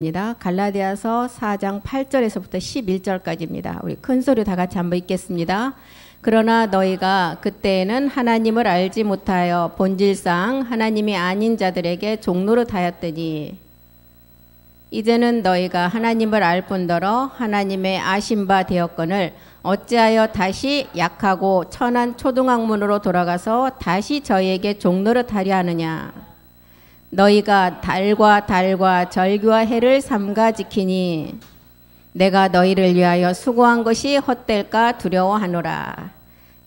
입니다. 갈라디아서 4장 8절에서부터 11절까지입니다. 우리 큰 소리 다 같이 한번 읽겠습니다. 그러나 너희가 그때에는 하나님을 알지 못하여 본질상 하나님이 아닌 자들에게 종노릇하였더니 이제는 너희가 하나님을 알 뿐더러 하나님의 아신 바 되었거늘 어찌하여 다시 약하고 천한 초등학문으로 돌아가서 다시 저희에게 종노릇하려 하느냐. 너희가 달과 절기와 해를 삼가 지키니 내가 너희를 위하여 수고한 것이 헛될까 두려워하노라.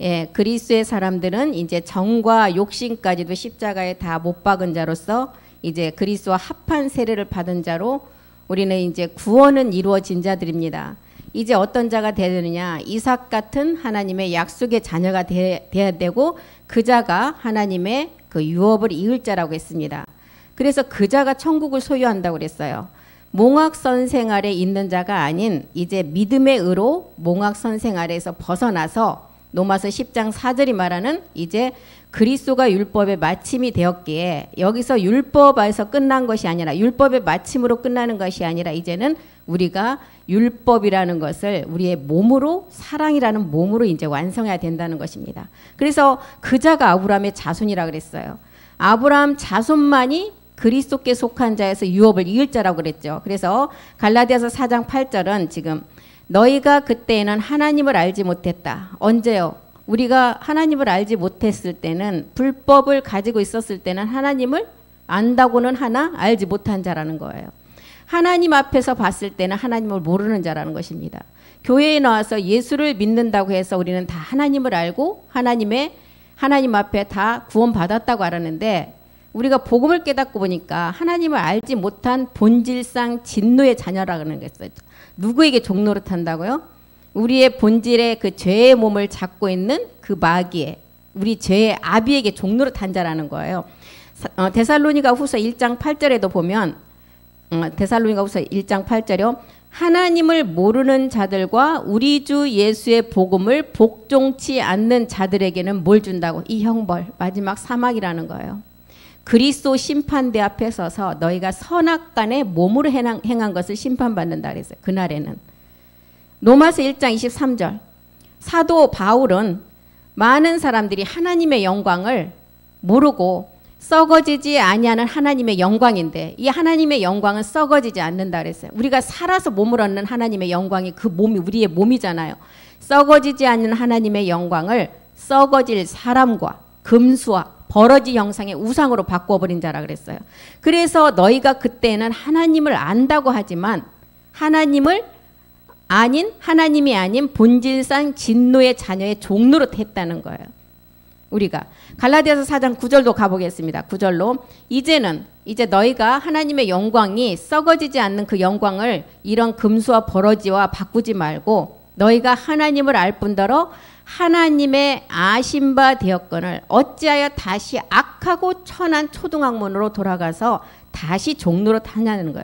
예, 그리스도의 사람들은 이제 정과 욕심까지도 십자가에 다 못 박은 자로서 이제 그리스도와 합한 세례를 받은 자로 우리는 이제 구원은 이루어진 자들입니다. 이제 어떤 자가 되느냐? 이삭 같은 하나님의 약속의 자녀가 돼야 되고 그 자가 하나님의 그 유업을 이을 자라고 했습니다. 그래서 그 자가 천국을 소유한다고 그랬어요. 몽학선생 아래 있는 자가 아닌 이제 믿음의 의로 몽학선생 아래에서 벗어나서 로마서 10장 4절이 말하는 이제 그리스도가 율법의 마침이 되었기에 여기서 율법에서 끝난 것이 아니라 율법의 마침으로 끝나는 것이 아니라 이제는 우리가 율법이라는 것을 우리의 몸으로 사랑이라는 몸으로 이제 완성해야 된다는 것입니다. 그래서 그 자가 아브라함의 자손이라 그랬어요. 아브라함 자손만이 그리스도께 속한 자에서 유업을 이을 자라고 그랬죠. 그래서 갈라디아서 4장 8절은 지금 너희가 그때에는 하나님을 알지 못했다. 언제요? 우리가 하나님을 알지 못했을 때는 불법을 가지고 있었을 때는 하나님을 안다고는 하나 알지 못한 자라는 거예요. 하나님 앞에서 봤을 때는 하나님을 모르는 자라는 것입니다. 교회에 나와서 예수를 믿는다고 해서 우리는 다 하나님을 알고 하나님 앞에 다 구원받았다고 알았는데 우리가 복음을 깨닫고 보니까 하나님을 알지 못한 본질상 진노의 자녀라는 게 있어요. 누구에게 종노릇한다고요? 우리의 본질의 그 죄의 몸을 잡고 있는 그 마귀에 우리 죄의 아비에게 종노릇한 자라는 거예요. 데살로니가 후서 1장 8절에도 보면 데살로니가 후서 1장 8절이요. 하나님을 모르는 자들과 우리 주 예수의 복음을 복종치 않는 자들에게는 뭘 준다고? 이 형벌, 마지막 사막이라는 거예요. 그리스도 심판대 앞에 서서 너희가 선악간에 몸으로 행한 것을 심판받는다 그랬어요. 그날에는. 로마서 1장 23절. 사도 바울은 많은 사람들이 하나님의 영광을 모르고 썩어지지 아니하는 하나님의 영광인데 이 하나님의 영광은 썩어지지 않는다 그랬어요. 우리가 살아서 몸을 얻는 하나님의 영광이 그 몸이 우리의 몸이잖아요. 썩어지지 않는 하나님의 영광을 썩어질 사람과 금수와 버러지 형상의 우상으로 바꿔버린 자라 그랬어요. 그래서 너희가 그때는 하나님을 안다고 하지만 하나님이 아닌 본질상 진노의 자녀의 종노릇 했다는 거예요. 우리가 갈라디아서 4장 9절도 가보겠습니다. 9절로 이제 너희가 하나님의 영광이 썩어지지 않는 그 영광을 이런 금수와 버러지와 바꾸지 말고 너희가 하나님을 알 뿐더러 하나님의 아신 바 되었거늘 어찌하여 다시 악하고 천한 초등학문으로 돌아가서 다시 종노릇 하냐는 거예요.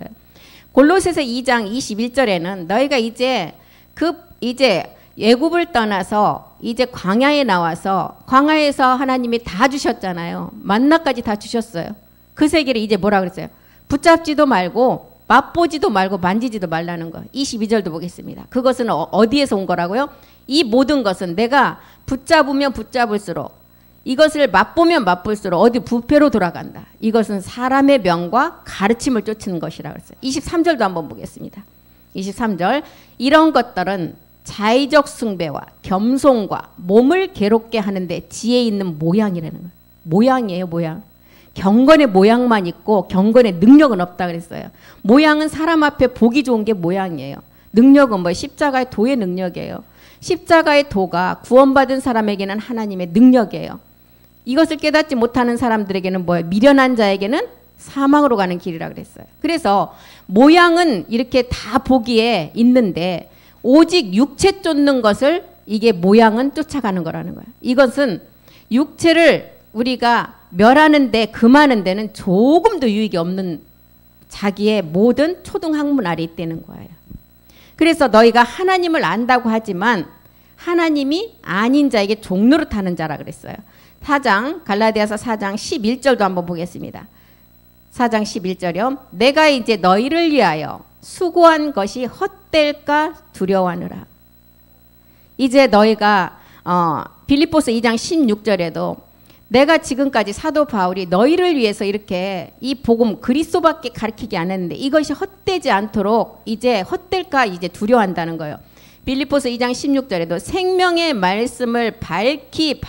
골로새서 2장 21절에는 너희가 이제 애굽을 떠나서 이제 광야에 나와서 광야에서 하나님이 다 주셨잖아요. 만나까지 다 주셨어요. 그 세계를 이제 뭐라 그랬어요? 붙잡지도 말고 맛보지도 말고 만지지도 말라는 거. 22절도 보겠습니다. 그것은 어디에서 온 거라고요? 이 모든 것은 내가 붙잡으면 붙잡을수록 이것을 맛보면 맛볼수록 어디 부패로 돌아간다. 이것은 사람의 명과 가르침을 쫓는 것이라고 했어요. 23절도 한번 보겠습니다. 23절 이런 것들은 자의적 숭배와 겸손과 몸을 괴롭게 하는데 지혜 있는 모양이라는 거예요. 모양이에요, 모양. 경건의 모양만 있고 경건의 능력은 없다 그랬어요. 모양은 사람 앞에 보기 좋은 게 모양이에요. 능력은 뭐 십자가의 도의 능력이에요. 십자가의 도가 구원받은 사람에게는 하나님의 능력이에요. 이것을 깨닫지 못하는 사람들에게는 뭐예요? 미련한 자에게는 사망으로 가는 길이라 그랬어요. 그래서 모양은 이렇게 다 보기에 있는데 오직 육체 쫓는 것을 이게 모양은 쫓아가는 거라는 거예요. 이것은 육체를 우리가 멸하는데 금하는 데는 조금도 유익이 없는 자기의 모든 초등학문 아래 있다는 거예요. 그래서 너희가 하나님을 안다고 하지만 하나님이 아닌 자에게 종노릇하는 자라 그랬어요. 갈라디아서 4장 11절도 한번 보겠습니다. 4장 11절이요. 내가 이제 너희를 위하여 수고한 것이 헛될까 두려워하느라. 이제 너희가 빌립보서 2장 16절에도 내가 지금까지 사도 바울이 너희를 위해서 이렇게 이 복음 그리스도밖에 가르치지 않았는데 이것이 헛되지 않도록 이제 헛될까 이제 두려워한다는 거예요. 빌립보서 2장 16절에도 생명의 말씀을 밝히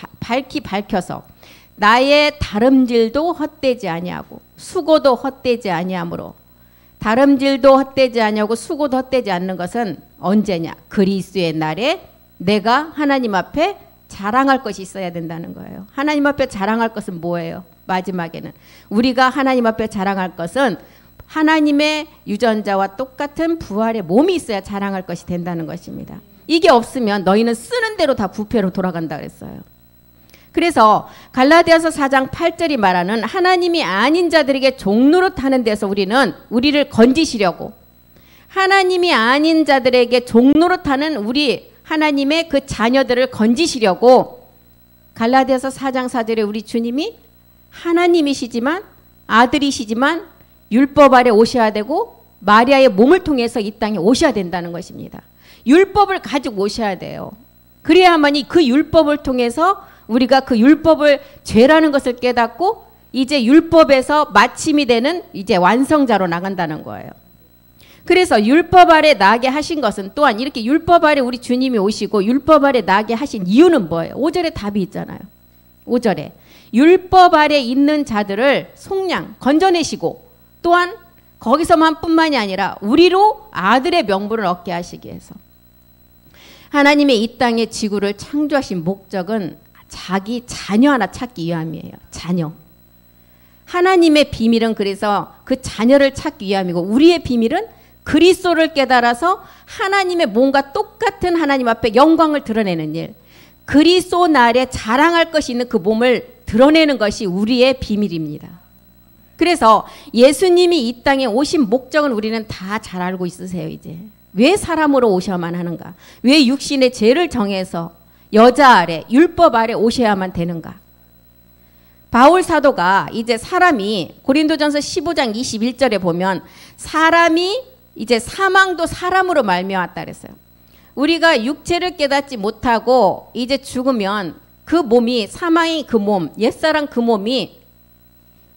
밝혀서 나의 다름질도 헛되지 아니하고 수고도 헛되지 아니하므로. 다름질도 헛되지 아니하고 수고도 헛되지 않는 것은 언제냐? 그리스도의 날에 내가 하나님 앞에 자랑할 것이 있어야 된다는 거예요. 하나님 앞에 자랑할 것은 뭐예요? 마지막에는 우리가 하나님 앞에 자랑할 것은 하나님의 유전자와 똑같은 부활의 몸이 있어야 자랑할 것이 된다는 것입니다. 이게 없으면 너희는 쓰는 대로 다 부패로 돌아간다 그랬어요. 그래서 갈라디아서 4장 8절이 말하는 하나님이 아닌 자들에게 종노릇 하는 데서 우리를 건지시려고, 하나님이 아닌 자들에게 종노릇 하는 우리 하나님의 그 자녀들을 건지시려고 갈라디아서 4장 4절에 우리 주님이 하나님이시지만 아들이시지만 율법 아래 오셔야 되고 마리아의 몸을 통해서 이 땅에 오셔야 된다는 것입니다. 율법을 가지고 오셔야 돼요. 그래야만이 그 율법을 통해서 우리가 그 율법을 죄라는 것을 깨닫고 이제 율법에서 마침이 되는 이제 완성자로 나간다는 거예요. 그래서 율법 아래 나게 하신 것은 또한 이렇게 율법 아래 우리 주님이 오시고 율법 아래 나게 하신 이유는 뭐예요? 5절에 답이 있잖아요. 5절에 율법 아래 있는 자들을 속량 건져내시고 또한 거기서만 뿐만이 아니라 우리로 아들의 명분을 얻게 하시기 위해서. 하나님의 이 땅의 지구를 창조하신 목적은 자기 자녀 하나 찾기 위함이에요. 자녀. 하나님의 비밀은 그래서 그 자녀를 찾기 위함이고 우리의 비밀은 그리스도를 깨달아서 하나님의 몸과 똑같은 하나님 앞에 영광을 드러내는 일. 그리스도 날에 자랑할 것이 있는 그 몸을 드러내는 것이 우리의 비밀입니다. 그래서 예수님이 이 땅에 오신 목적은 우리는 다 잘 알고 있으세요. 이제 왜 사람으로 오셔야만 하는가? 왜 육신의 죄를 정해서 여자 아래 율법 아래 오셔야만 되는가? 바울 사도가 이제 사람이 고린도전서 15장 21절에 보면 사람이 이제 사망도 사람으로 말미암았다 그랬어요. 우리가 육체를 깨닫지 못하고 이제 죽으면 그 몸이 사망의 그 몸, 옛사람 그 몸이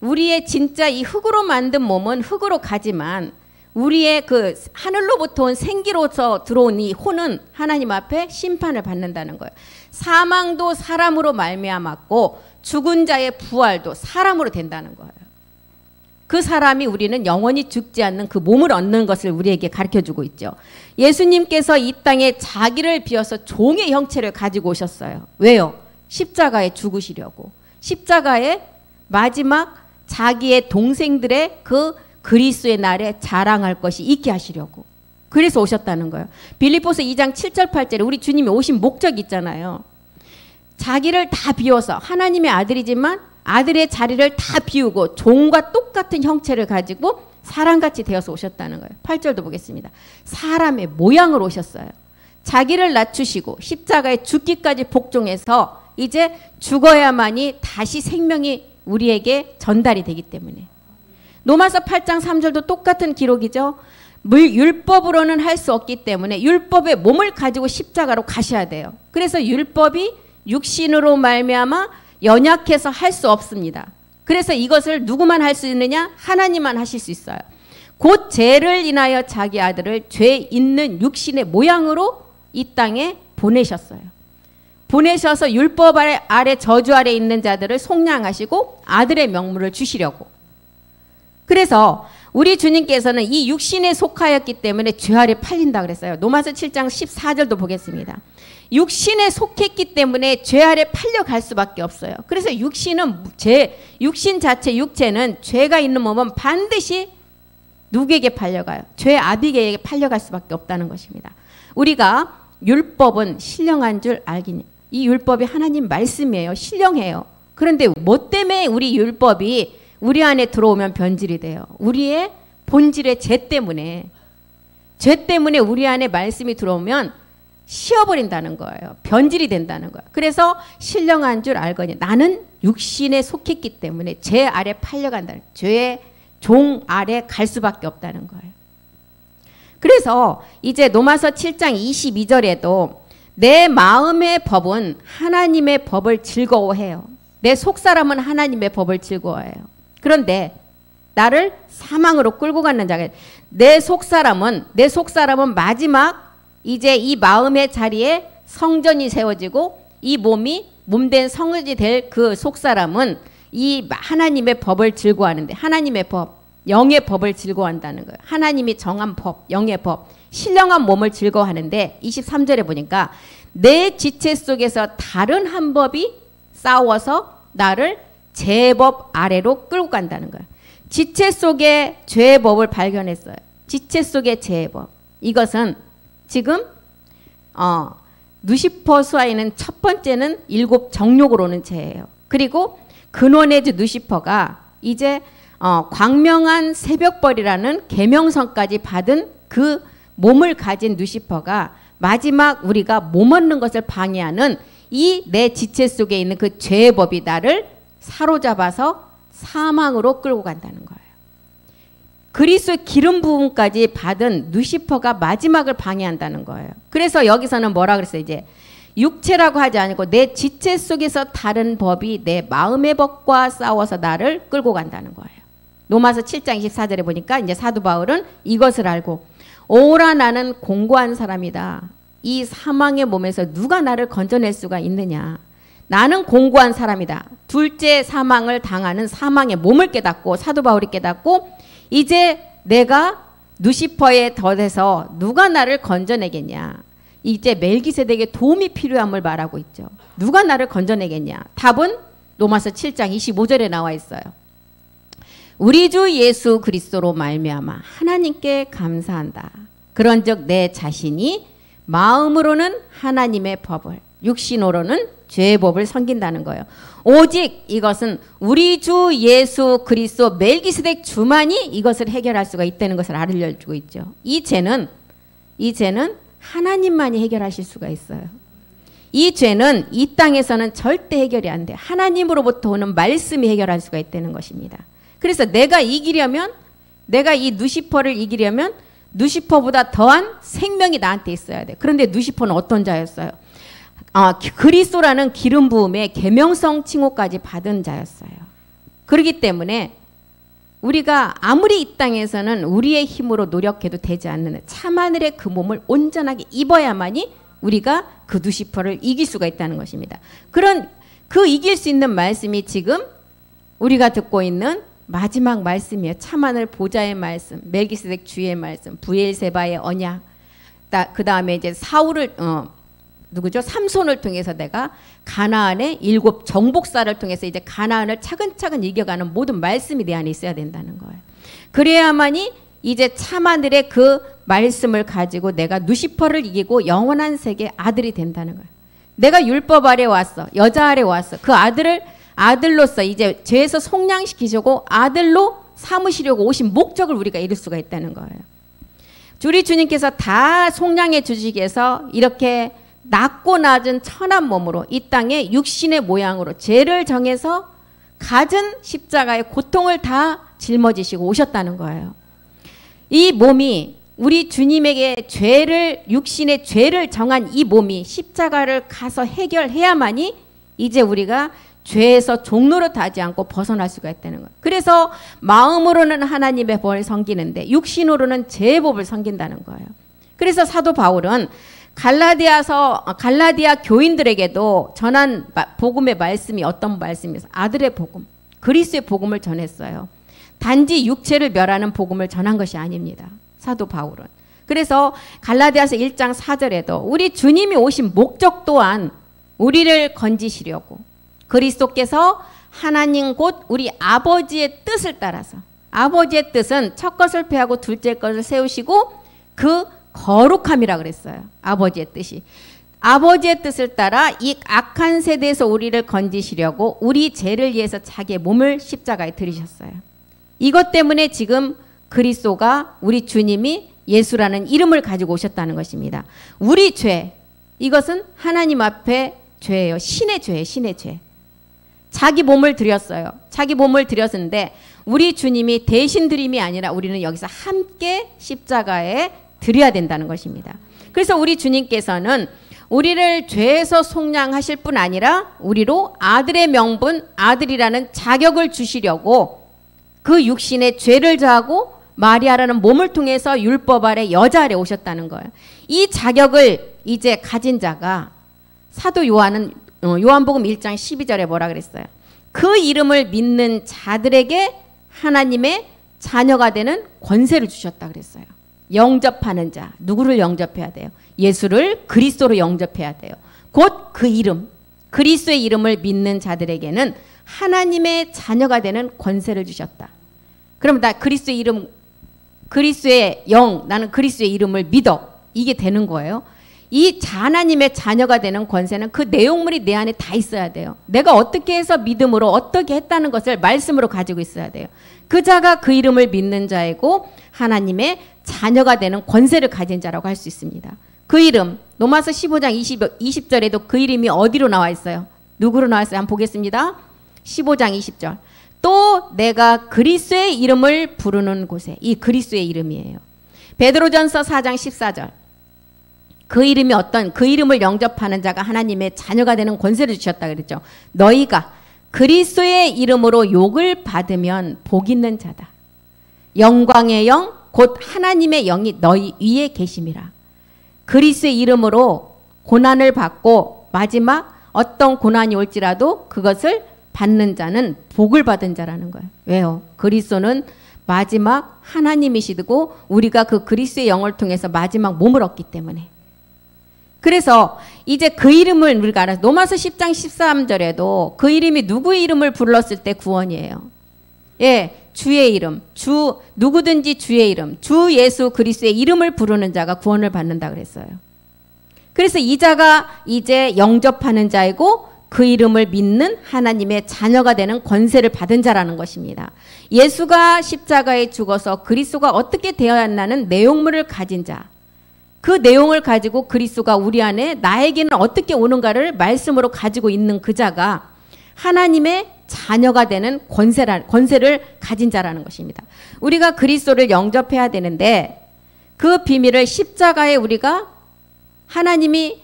우리의 진짜 이 흙으로 만든 몸은 흙으로 가지만 우리의 그 하늘로부터 온 생기로서 들어온 이 혼은 하나님 앞에 심판을 받는다는 거예요. 사망도 사람으로 말미암았고 죽은 자의 부활도 사람으로 된다는 거예요. 그 사람이 우리는 영원히 죽지 않는 그 몸을 얻는 것을 우리에게 가르쳐주고 있죠. 예수님께서 이 땅에 자기를 비워서 종의 형체를 가지고 오셨어요. 왜요? 십자가에 죽으시려고. 십자가에 마지막 자기의 동생들의 그 그리스도의 날에 자랑할 것이 있게 하시려고. 그래서 오셨다는 거예요. 빌립보서 2장 7절 8절에 우리 주님이 오신 목적이 있잖아요. 자기를 다 비워서 하나님의 아들이지만 아들의 자리를 다 비우고 종과 똑같은 형체를 가지고 사람같이 되어서 오셨다는 거예요. 8절도 보겠습니다. 사람의 모양으로 오셨어요. 자기를 낮추시고 십자가에 죽기까지 복종해서 이제 죽어야만이 다시 생명이 우리에게 전달이 되기 때문에. 로마서 8장 3절도 똑같은 기록이죠. 율법으로는 할 수 없기 때문에 율법의 몸을 가지고 십자가로 가셔야 돼요. 그래서 율법이 육신으로 말미암아 연약해서 할 수 없습니다. 그래서 이것을 누구만 할 수 있느냐? 하나님만 하실 수 있어요. 곧 죄를 인하여 자기 아들을 죄 있는 육신의 모양으로 이 땅에 보내셨어요. 보내셔서 율법 아래 저주 아래 있는 자들을 속량하시고 아들의 명물을 주시려고. 그래서 우리 주님께서는 이 육신에 속하였기 때문에 죄 아래 팔린다 그랬어요. 로마서 7장 14절도 보겠습니다. 육신에 속했기 때문에 죄 아래 팔려갈 수밖에 없어요. 그래서 육신은 육신 자체 육체는 죄가 있는 몸은 반드시 누구에게 팔려가요? 죄 아비에게 팔려갈 수밖에 없다는 것입니다. 우리가 율법은 신령한 줄 알긴, 이 율법이 하나님 말씀이에요. 신령해요. 그런데 뭐 때문에 우리 율법이 우리 안에 들어오면 변질이 돼요? 우리의 본질의 죄 때문에. 죄 때문에 우리 안에 말씀이 들어오면 쉬어버린다는 거예요. 변질이 된다는 거예요. 그래서 신령한 줄 알거니 나는 육신에 속했기 때문에 죄 아래 팔려간다는, 죄의 종 아래 갈 수밖에 없다는 거예요. 그래서 이제 로마서 7장 22절에도 내 마음의 법은 하나님의 법을 즐거워해요. 내 속사람은 하나님의 법을 즐거워해요. 그런데 나를 사망으로 끌고 가는 자가 내 속사람은 마지막 이제 이 마음의 자리에 성전이 세워지고 이 몸된 성전이 될 그 속사람은 이 하나님의 법을 즐거워하는데 하나님의 법, 영의 법을 즐거워한다는 거예요. 하나님이 정한 법, 영의 법, 신령한 몸을 즐거워하는데 23절에 보니까 내 지체 속에서 다른 한 법이 싸워서 나를 제법 아래로 끌고 간다는 거예요. 지체 속에 죄의 법을 발견했어요. 지체 속의 죄의 법. 이것은 지금 누시퍼 수하에는 첫 번째는 7 정욕으로 오는 죄예요. 그리고 근원의 주 누시퍼가 이제 광명한 새벽벌이라는 계명성까지 받은 그 몸을 가진 누시퍼가 마지막 우리가 몸 얻는 것을 방해하는 이 내 지체 속에 있는 그 죄의 법이 나를 사로잡아서 사망으로 끌고 간다는 거예요. 그리스도의 기름 부음까지 받은 누시퍼가 마지막을 방해한다는 거예요. 그래서 여기서는 뭐라 그랬어요? 이제 육체라고 하지 않고 내 지체 속에서 다른 법이 내 마음의 법과 싸워서 나를 끌고 간다는 거예요. 로마서 7장 24절에 보니까 이제 사도 바울은 이것을 알고 오라 나는 공고한 사람이다. 이 사망의 몸에서 누가 나를 건져낼 수가 있느냐. 나는 공고한 사람이다. 둘째 사망을 당하는 사망의 몸을 깨닫고 사도 바울이 깨닫고 이제 내가 누시퍼에 덧해서 누가 나를 건져내겠냐. 이제 멜기세덱의 도움이 필요함을 말하고 있죠. 누가 나를 건져내겠냐. 답은 로마서 7장 25절에 나와 있어요. 우리 주 예수 그리스도로 말미암아 하나님께 감사한다. 그런즉 내 자신이 마음으로는 하나님의 법을 육신으로는 죄의 법을 섬긴다는 거예요. 오직 이것은 우리 주 예수 그리스도 멜기세덱 주만이 이것을 해결할 수가 있다는 것을 알려주고 있죠. 이 죄는 하나님만이 해결하실 수가 있어요. 이 죄는 이 땅에서는 절대 해결이 안 돼. 하나님으로부터 오는 말씀이 해결할 수가 있다는 것입니다. 그래서 내가 이기려면 내가 이 누시퍼를 이기려면 누시퍼보다 더한 생명이 나한테 있어야 돼. 그런데 누시퍼는 어떤 자였어요? 그리스도라는 기름 부음의 계명성 칭호까지 받은 자였어요. 그렇기 때문에 우리가 아무리 이 땅에서는 우리의 힘으로 노력해도 되지 않는 참하늘의 그 몸을 온전하게 입어야만이 우리가 그 누시퍼를 이길 수가 있다는 것입니다. 그런 그 이길 수 있는 말씀이 지금 우리가 듣고 있는 마지막 말씀이에요. 참하늘 보좌의 말씀, 멜기세덱 주의 말씀, 브엘세바의 언약. 그 다음에 이제 사울을 삼손을 통해서 내가 가나안의 7 정복사를 통해서 이제 가나안을 차근차근 이겨가는 모든 말씀이 내 안에 있어야 된다는 거예요. 그래야만이 이제 참하늘의 그 말씀을 가지고 내가 누시퍼를 이기고 영원한 세계 아들이 된다는 거예요. 내가 율법 아래 왔어. 여자 아래 왔어. 그 아들을 아들로서 이제 죄에서 속량시키시고 아들로 삼으시려고 오신 목적을 우리가 이룰 수가 있다는 거예요. 우리 주님께서 다 속량해 주시기 위해서 이렇게 낮고 낮은 천한 몸으로 이 땅에 육신의 모양으로 죄를 정해서 갖은 십자가의 고통을 다 짊어지시고 오셨다는 거예요. 이 몸이 우리 주님에게 육신의 죄를 정한 이 몸이 십자가를 가서 해결해야만이 이제 우리가 죄에서 종노릇하지 않고 벗어날 수가 있다는 거예요. 그래서 마음으로는 하나님의 법을 섬기는데 육신으로는 죄의 법을 섬긴다는 거예요. 그래서 사도 바울은 갈라디아 교인들에게도 전한 복음의 말씀이 어떤 말씀이었어요? 아들의 복음, 그리스도의 복음을 전했어요. 단지 육체를 멸하는 복음을 전한 것이 아닙니다. 사도 바울은. 그래서 갈라디아서 1장 4절에도 우리 주님이 오신 목적 또한 우리를 건지시려고 그리스도께서 하나님 곧 우리 아버지의 뜻을 따라서 아버지의 뜻은 첫 것을 폐하고 둘째 것을 세우시고 그 거룩함이라 그랬어요. 아버지의 뜻이. 아버지의 뜻을 따라 이 악한 세대에서 우리를 건지시려고 우리 죄를 위해서 자기의 몸을 십자가에 들이셨어요. 이것 때문에 지금 그리스도가 우리 주님이 예수라는 이름을 가지고 오셨다는 것입니다. 우리 죄, 이것은 하나님 앞에 죄예요. 신의 죄예요. 신의 죄. 자기 몸을 드렸어요. 자기 몸을 드렸는데 우리 주님이 대신 드림이 아니라 우리는 여기서 함께 십자가에 드려야 된다는 것입니다. 그래서 우리 주님께서는 우리를 죄에서 속량하실 뿐 아니라 우리로 아들의 명분, 아들이라는 자격을 주시려고 그 육신의 죄를 져하고 마리아라는 몸을 통해서 율법 아래 여자 아래 오셨다는 거예요. 이 자격을 이제 가진 자가 사도 요한은 요한복음 1장 12절에 뭐라 그랬어요? 그 이름을 믿는 자들에게 하나님의 자녀가 되는 권세를 주셨다 그랬어요. 영접하는 자, 누구를 영접해야 돼요? 예수를 그리스도로 영접해야 돼요. 곧 그 이름, 그리스도의 이름을 믿는 자들에게는 하나님의 자녀가 되는 권세를 주셨다. 그럼 나 그리스도의 이름, 그리스도의 영, 나는 그리스도의 이름을 믿어. 이게 되는 거예요. 이 하나님의 자녀가 되는 권세는 그 내용물이 내 안에 다 있어야 돼요. 내가 어떻게 해서 믿음으로 어떻게 했다는 것을 말씀으로 가지고 있어야 돼요. 그 자가 그 이름을 믿는 자이고 하나님의 자녀가 되는 권세를 가진 자라고 할 수 있습니다. 그 이름, 로마서 15장 20절에도 그 이름이 어디로 나와 있어요? 누구로 나와 있어요? 한번 보겠습니다. 15장 20절. 또 내가 그리스도의 이름을 부르는 곳에, 이 그리스도의 이름이에요. 베드로전서 4장 14절. 그 이름이 그 이름을 영접하는 자가 하나님의 자녀가 되는 권세를 주셨다 그랬죠. 너희가 그리스도의 이름으로 욕을 받으면 복 있는 자다. 영광의 영, 곧 하나님의 영이 너희 위에 계심이라. 그리스도의 이름으로 고난을 받고 마지막 어떤 고난이 올지라도 그것을 받는 자는 복을 받은 자라는 거예요. 왜요? 그리스도는 마지막 하나님이시고 우리가 그 그리스도의 영을 통해서 마지막 몸을 얻기 때문에. 그래서 이제 그 이름을 우리가 알아서 로마서 10장 13절에도 그 이름이 누구의 이름을 불렀을 때 구원이에요. 예, 주의 이름, 누구든지 주의 이름, 주 예수 그리스도의 이름을 부르는 자가 구원을 받는다 그랬어요. 그래서 이 자가 이제 영접하는 자이고 그 이름을 믿는 하나님의 자녀가 되는 권세를 받은 자라는 것입니다. 예수가 십자가에 죽어서 그리스도가 어떻게 되어야하는 내용물을 가진 자, 그 내용을 가지고 그리스도가 우리 안에 나에게는 어떻게 오는가를 말씀으로 가지고 있는 그 자가 하나님의 자녀가 되는 권세를 가진 자라는 것입니다. 우리가 그리스도를 영접해야 되는데 그 비밀을 십자가에 우리가 하나님이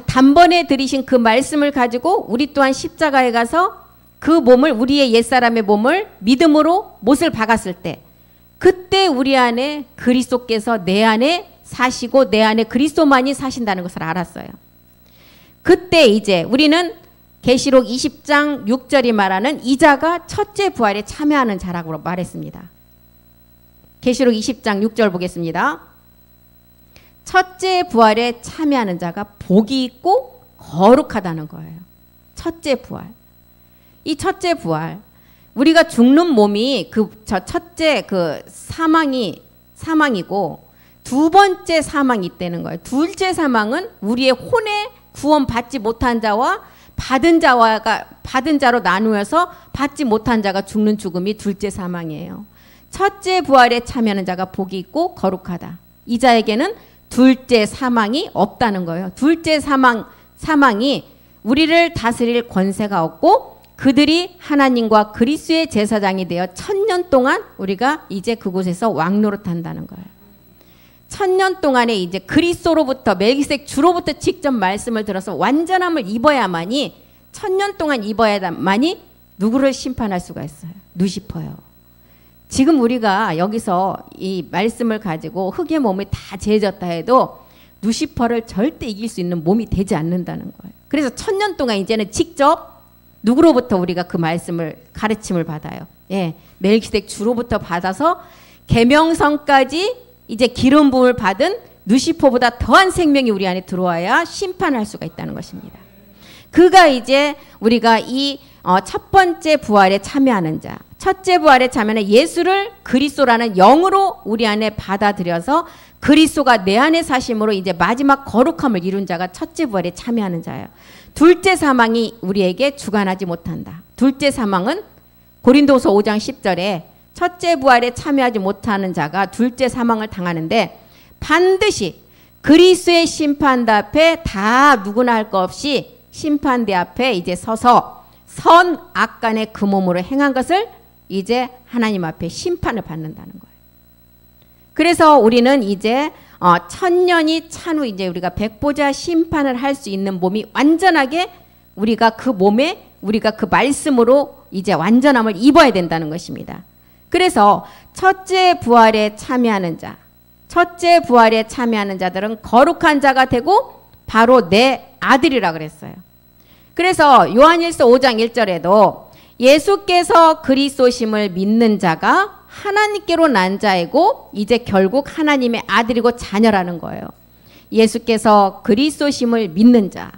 단번에 들이신 그 말씀을 가지고 우리 또한 십자가에 가서 그 몸을, 우리의 옛사람의 몸을 믿음으로 못을 박았을 때 그때 우리 안에 그리스도께서 내 안에 사시고 내 안에 그리스도만이 사신다는 것을 알았어요. 그때 이제 우리는 계시록 20장 6절이 말하는 이 자가 첫째 부활에 참여하는 자라고 말했습니다. 계시록 20장 6절 보겠습니다. 첫째 부활에 참여하는 자가 복이 있고 거룩하다는 거예요. 첫째 부활. 이 첫째 부활. 우리가 죽는 몸이 첫째 사망이고 두 번째 사망이 있다는 거예요. 둘째 사망은 우리의 혼에 구원받지 못한 자와 받은 자로 나누어서 받지 못한 자가 죽는 죽음이 둘째 사망이에요. 첫째 부활에 참여하는 자가 복이 있고 거룩하다. 이 자에게는 둘째 사망이 없다는 거예요. 둘째 사망이 우리를 다스릴 권세가 없고 그들이 하나님과 그리스도의 제사장이 되어 1000년 동안 우리가 이제 그곳에서 왕노릇한다는 거예요. 1000년 동안에 이제 그리스도로부터 멜기세덱 주로부터 직접 말씀을 들어서 완전함을 입어야만이 1000년 동안 입어야만이 누구를 심판할 수가 있어요. 루시퍼요. 지금 우리가 여기서 이 말씀을 가지고 흙의 몸이 다 재졌다 해도 루시퍼를 절대 이길 수 있는 몸이 되지 않는다는 거예요. 그래서 1000년 동안 이제는 직접 누구로부터 우리가 그 말씀을 가르침을 받아요. 예, 멜기세덱 주로부터 받아서 계명성까지 이제 기름 부음을 받은 루시퍼보다 더한 생명이 우리 안에 들어와야 심판할 수가 있다는 것입니다. 그가 이제 우리가 이 첫 번째 부활에 참여하는 자, 첫째 부활에 참여하는 예수를 그리스도라는 영으로 우리 안에 받아들여서 그리스도가 내 안에 사심으로 이제 마지막 거룩함을 이룬 자가 첫째 부활에 참여하는 자예요. 둘째 사망이 우리에게 주관하지 못한다. 둘째 사망은 고린도서 5장 10절에 첫째 부활에 참여하지 못하는 자가 둘째 사망을 당하는데 반드시 그리스도의 심판대 앞에 다 누구나 할 것 없이 심판대 앞에 이제 서서 선 악간의 그 몸으로 행한 것을 이제 하나님 앞에 심판을 받는다는 거예요. 그래서 우리는 이제 천년이 찬 후 이제 우리가 백보자 심판을 할 수 있는 몸이 완전하게 우리가 그 몸에 우리가 그 말씀으로 이제 완전함을 입어야 된다는 것입니다. 그래서 첫째 부활에 참여하는 자, 첫째 부활에 참여하는 자들은 거룩한 자가 되고 바로 내 아들이라 그랬어요. 그래서 요한일서 5장 1절에도 예수께서 그리스도심을 믿는 자가 하나님께로 난 자이고 이제 결국 하나님의 아들이고 자녀라는 거예요. 예수께서 그리스도심을 믿는 자.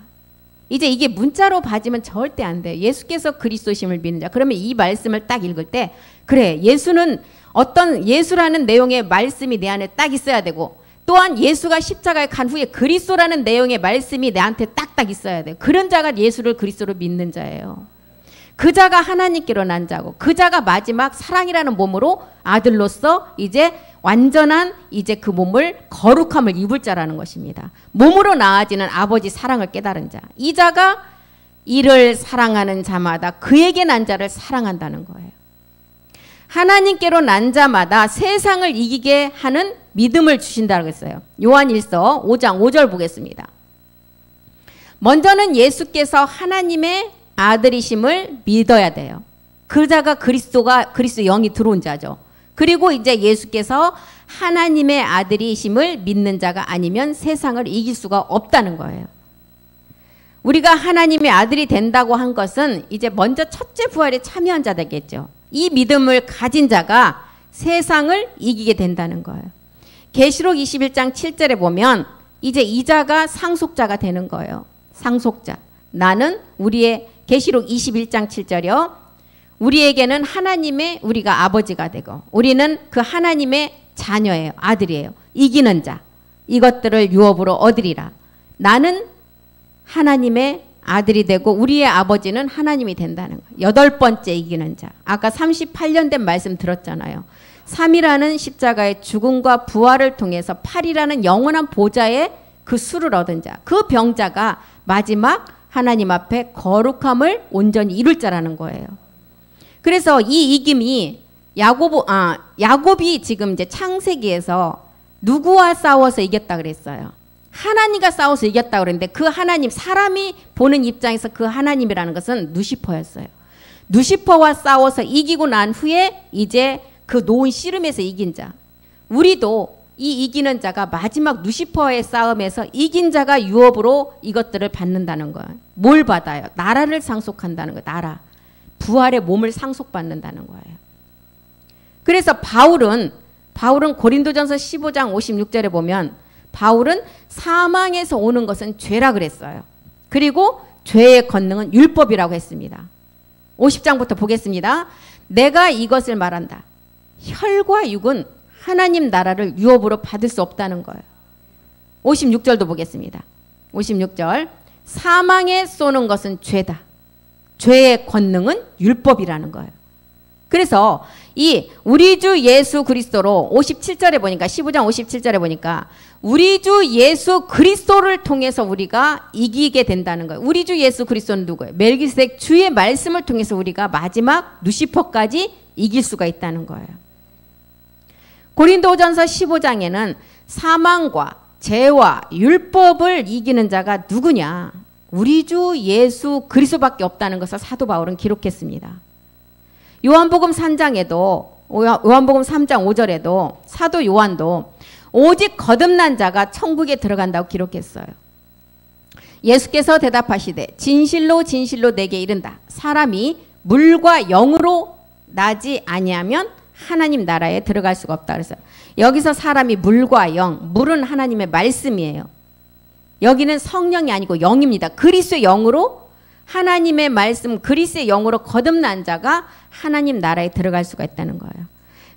이제 이게 문자로 봐지면 절대 안 돼요. 예수께서 그리스도심을 믿는 자. 그러면 이 말씀을 딱 읽을 때 그래, 예수는 어떤 예수라는 내용의 말씀이 내 안에 딱 있어야 되고 또한 예수가 십자가에 간 후에 그리스도라는 내용의 말씀이 내한테 딱딱 있어야 돼요. 그런 자가 예수를 그리스도로 믿는 자예요. 그 자가 하나님께로 난 자고 그 자가 마지막 사랑이라는 몸으로 아들로서 이제 완전한 이제 그 몸을 거룩함을 입을 자라는 것입니다. 몸으로 나아지는 아버지 사랑을 깨달은 자. 이 자가 이를 사랑하는 자마다 그에게 난 자를 사랑한다는 거예요. 하나님께로 난 자마다 세상을 이기게 하는 믿음을 주신다고 했어요. 요한일서 5장 5절 보겠습니다. 먼저는 예수께서 하나님의 아들이심을 믿어야 돼요. 그 자가 그리스도 영이 들어온 자죠. 그리고 이제 예수께서 하나님의 아들이심을 믿는 자가 아니면 세상을 이길 수가 없다는 거예요. 우리가 하나님의 아들이 된다고 한 것은 이제 먼저 첫째 부활에 참여한 자 되겠죠. 이 믿음을 가진 자가 세상을 이기게 된다는 거예요. 계시록 21장 7절에 보면 이제 이 자가 상속자가 되는 거예요. 상속자. 나는 우리의 계시록 21장 7절이요. 우리에게는 하나님의 우리가 아버지가 되고 우리는 그 하나님의 자녀예요. 아들이에요. 이기는 자. 이것들을 유업으로 얻으리라. 나는 하나님의 아들이 되고 우리의 아버지는 하나님이 된다는 거예요. 8번째 이기는 자. 아까 38년 된 말씀 들었잖아요. 3이라는 십자가의 죽음과 부활을 통해서 8이라는 영원한 보좌의 그 수를 얻은 자. 그 병자가 마지막 하나님 앞에 거룩함을 온전히 이룰 자라는 거예요. 그래서 이 이김이 야곱이 지금 이제 창세기에서 누구와 싸워서 이겼다 그랬어요. 하나님과 싸워서 이겼다 그랬는데 그 하나님, 사람이 보는 입장에서 그 하나님이라는 것은 누시퍼였어요. 누시퍼와 싸워서 이기고 난 후에 이제 그 놓은 씨름에서 이긴 자. 우리도 이 이기는 자가 마지막 누시퍼의 싸움에서 이긴 자가 유업으로 이것들을 받는다는 거예요. 뭘 받아요? 나라를 상속한다는 거예요. 나라. 부활의 몸을 상속받는다는 거예요. 그래서 바울은 고린도전서 15장 56절에 보면 바울은 사망에서 오는 것은 죄라 그랬어요. 그리고 죄의 권능은 율법이라고 했습니다. 50장부터 보겠습니다. 내가 이것을 말한다. 혈과 육은 하나님 나라를 유업으로 받을 수 없다는 거예요. 56절도 보겠습니다. 56절. 사망에 쏘는 것은 죄다. 죄의 권능은 율법이라는 거예요. 그래서 이 우리 주 예수 그리스도로 57절에 보니까 15장 57절에 보니까 우리 주 예수 그리스도를 통해서 우리가 이기게 된다는 거예요. 우리 주 예수 그리스도는 누구예요? 멜기세덱 주의 말씀을 통해서 우리가 마지막 누시퍼까지 이길 수가 있다는 거예요. 고린도전서 15장에는 사망과 죄와 율법을 이기는 자가 누구냐? 우리 주 예수 그리스도밖에 없다는 것을 사도 바울은 기록했습니다. 요한복음 3장 5절에도 사도 요한도 오직 거듭난 자가 천국에 들어간다고 기록했어요. 예수께서 대답하시되 진실로 진실로 내게 이른다. 사람이 물과 영으로 나지 아니하면 하나님 나라에 들어갈 수가 없다 그랬어요. 여기서 사람이 물과 영, 물은 하나님의 말씀이에요. 여기는 성령이 아니고 영입니다. 그리스도의 영으로 하나님의 말씀, 그리스도의 영으로 거듭난 자가 하나님 나라에 들어갈 수가 있다는 거예요.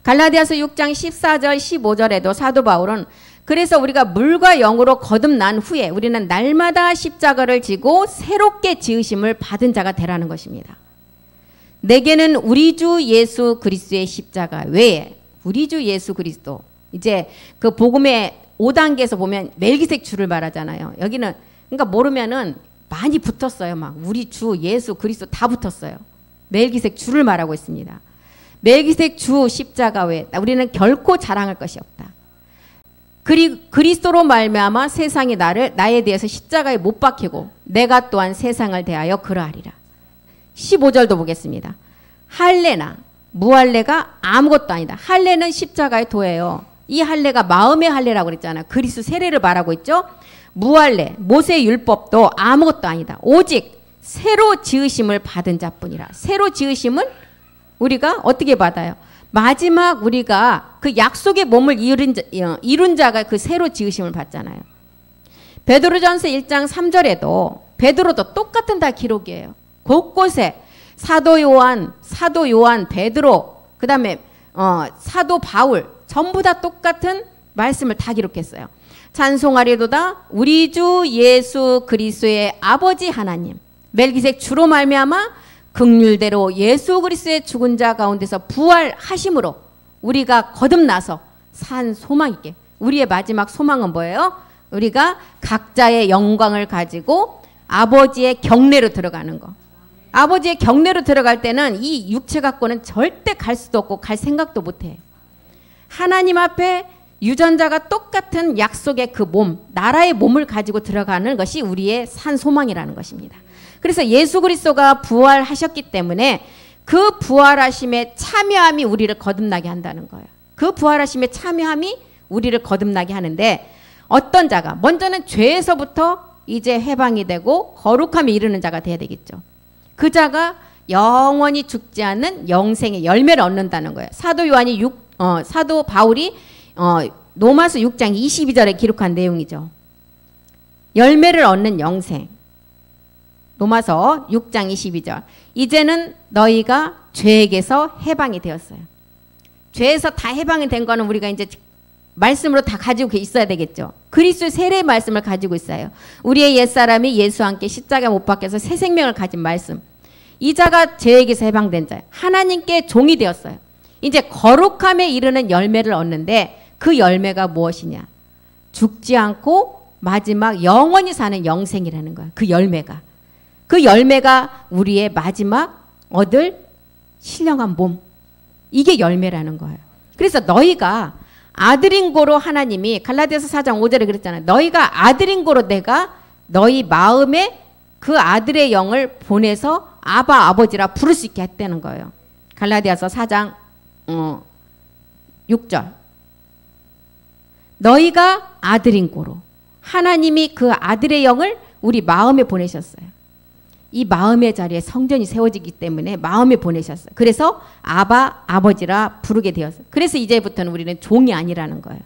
갈라디아서 6장 14절 15절에도 사도 바울은 그래서 우리가 물과 영으로 거듭난 후에 우리는 날마다 십자가를 지고 새롭게 지으심을 받은 자가 되라는 것입니다. 내게는 우리 주 예수 그리스도의 십자가 외에 우리 주 예수 그리스도, 이제 그 복음의 5단계에서 보면 멜기세덱 주를 말하잖아요. 여기는 그러니까 모르면은 많이 붙었어요. 막 우리 주 예수 그리스도 다 붙었어요. 멜기세덱 주를 말하고 있습니다. 멜기세덱 주 십자가 외에 우리는 결코 자랑할 것이 없다. 그리스도로 말미암아 세상이 나에 대해서 십자가에 못 박히고 내가 또한 세상을 대하여 그러하리라. 15절도 보겠습니다. 할례나 무할례가 아무것도 아니다. 할례는 십자가의 도예요. 이 할례가 마음의 할례라고 그랬잖아요. 그리스도 세례를 말하고 있죠. 무할례 모세의 율법도 아무것도 아니다. 오직 새로 지으심을 받은 자뿐이라. 새로 지으심은 우리가 어떻게 받아요? 마지막 우리가 그 약속의 몸을 이룬 자가 그 새로 지으심을 받잖아요. 베드로전서 1장 3절에도 베드로도 똑같은 다 기록이에요. 곳곳에 사도 요한, 베드로, 그 다음에 사도 바울 전부 다 똑같은 말씀을 다 기록했어요. 찬송하리도다 우리 주 예수 그리스도의 아버지 하나님 멜기세덱 주로 말미암아 긍휼대로 예수 그리스도의 죽은 자 가운데서 부활하심으로 우리가 거듭나서 산 소망 있게 우리의 마지막 소망은 뭐예요? 우리가 각자의 영광을 가지고 아버지의 경내로 들어가는 거. 아버지의 경내로 들어갈 때는 이 육체 갖고는 절대 갈 수도 없고 갈 생각도 못해. 하나님 앞에 유전자가 똑같은 약속의 그 몸, 나라의 몸을 가지고 들어가는 것이 우리의 산 소망이라는 것입니다. 그래서 예수 그리스도가 부활하셨기 때문에 그 부활하심에 참여함이 우리를 거듭나게 한다는 거예요. 그 부활하심에 참여함이 우리를 거듭나게 하는데 어떤 자가 먼저는 죄에서부터 이제 해방이 되고 거룩함에 이르는 자가 돼야 되겠죠. 그 자가 영원히 죽지 않는 영생의 열매를 얻는다는 거예요. 사도 바울이 로마서 6장 22절에 기록한 내용이죠. 열매를 얻는 영생. 로마서 6장 22절. 이제는 너희가 죄에게서 해방이 되었어요. 죄에서 다 해방이 된 거는 우리가 이제 말씀으로 다 가지고 있어야 되겠죠. 그리스도의 세례의 말씀을 가지고 있어요. 우리의 옛사람이 예수와 함께 십자가 못 박혀서 새 생명을 가진 말씀. 이 자가 죄에게서 해방된 자예요. 하나님께 종이 되었어요. 이제 거룩함에 이르는 열매를 얻는데 그 열매가 무엇이냐? 죽지 않고 마지막 영원히 사는 영생이라는 거예요. 그 열매가. 그 열매가 우리의 마지막 얻을 신령한 몸. 이게 열매라는 거예요. 그래서 너희가 아들인 고로 하나님이 갈라디아서 4장 5절에 그랬잖아요. 너희가 아들인 고로 내가 너희 마음에 그 아들의 영을 보내서 아바 아버지라 부를 수 있게 했다는 거예요. 갈라디아서 4장 6절. 너희가 아들인 고로 하나님이 그 아들의 영을 우리 마음에 보내셨어요. 이 마음의 자리에 성전이 세워지기 때문에 마음에 보내셨어요. 그래서 아바 아버지라 부르게 되었어요. 그래서 이제부터는 우리는 종이 아니라는 거예요.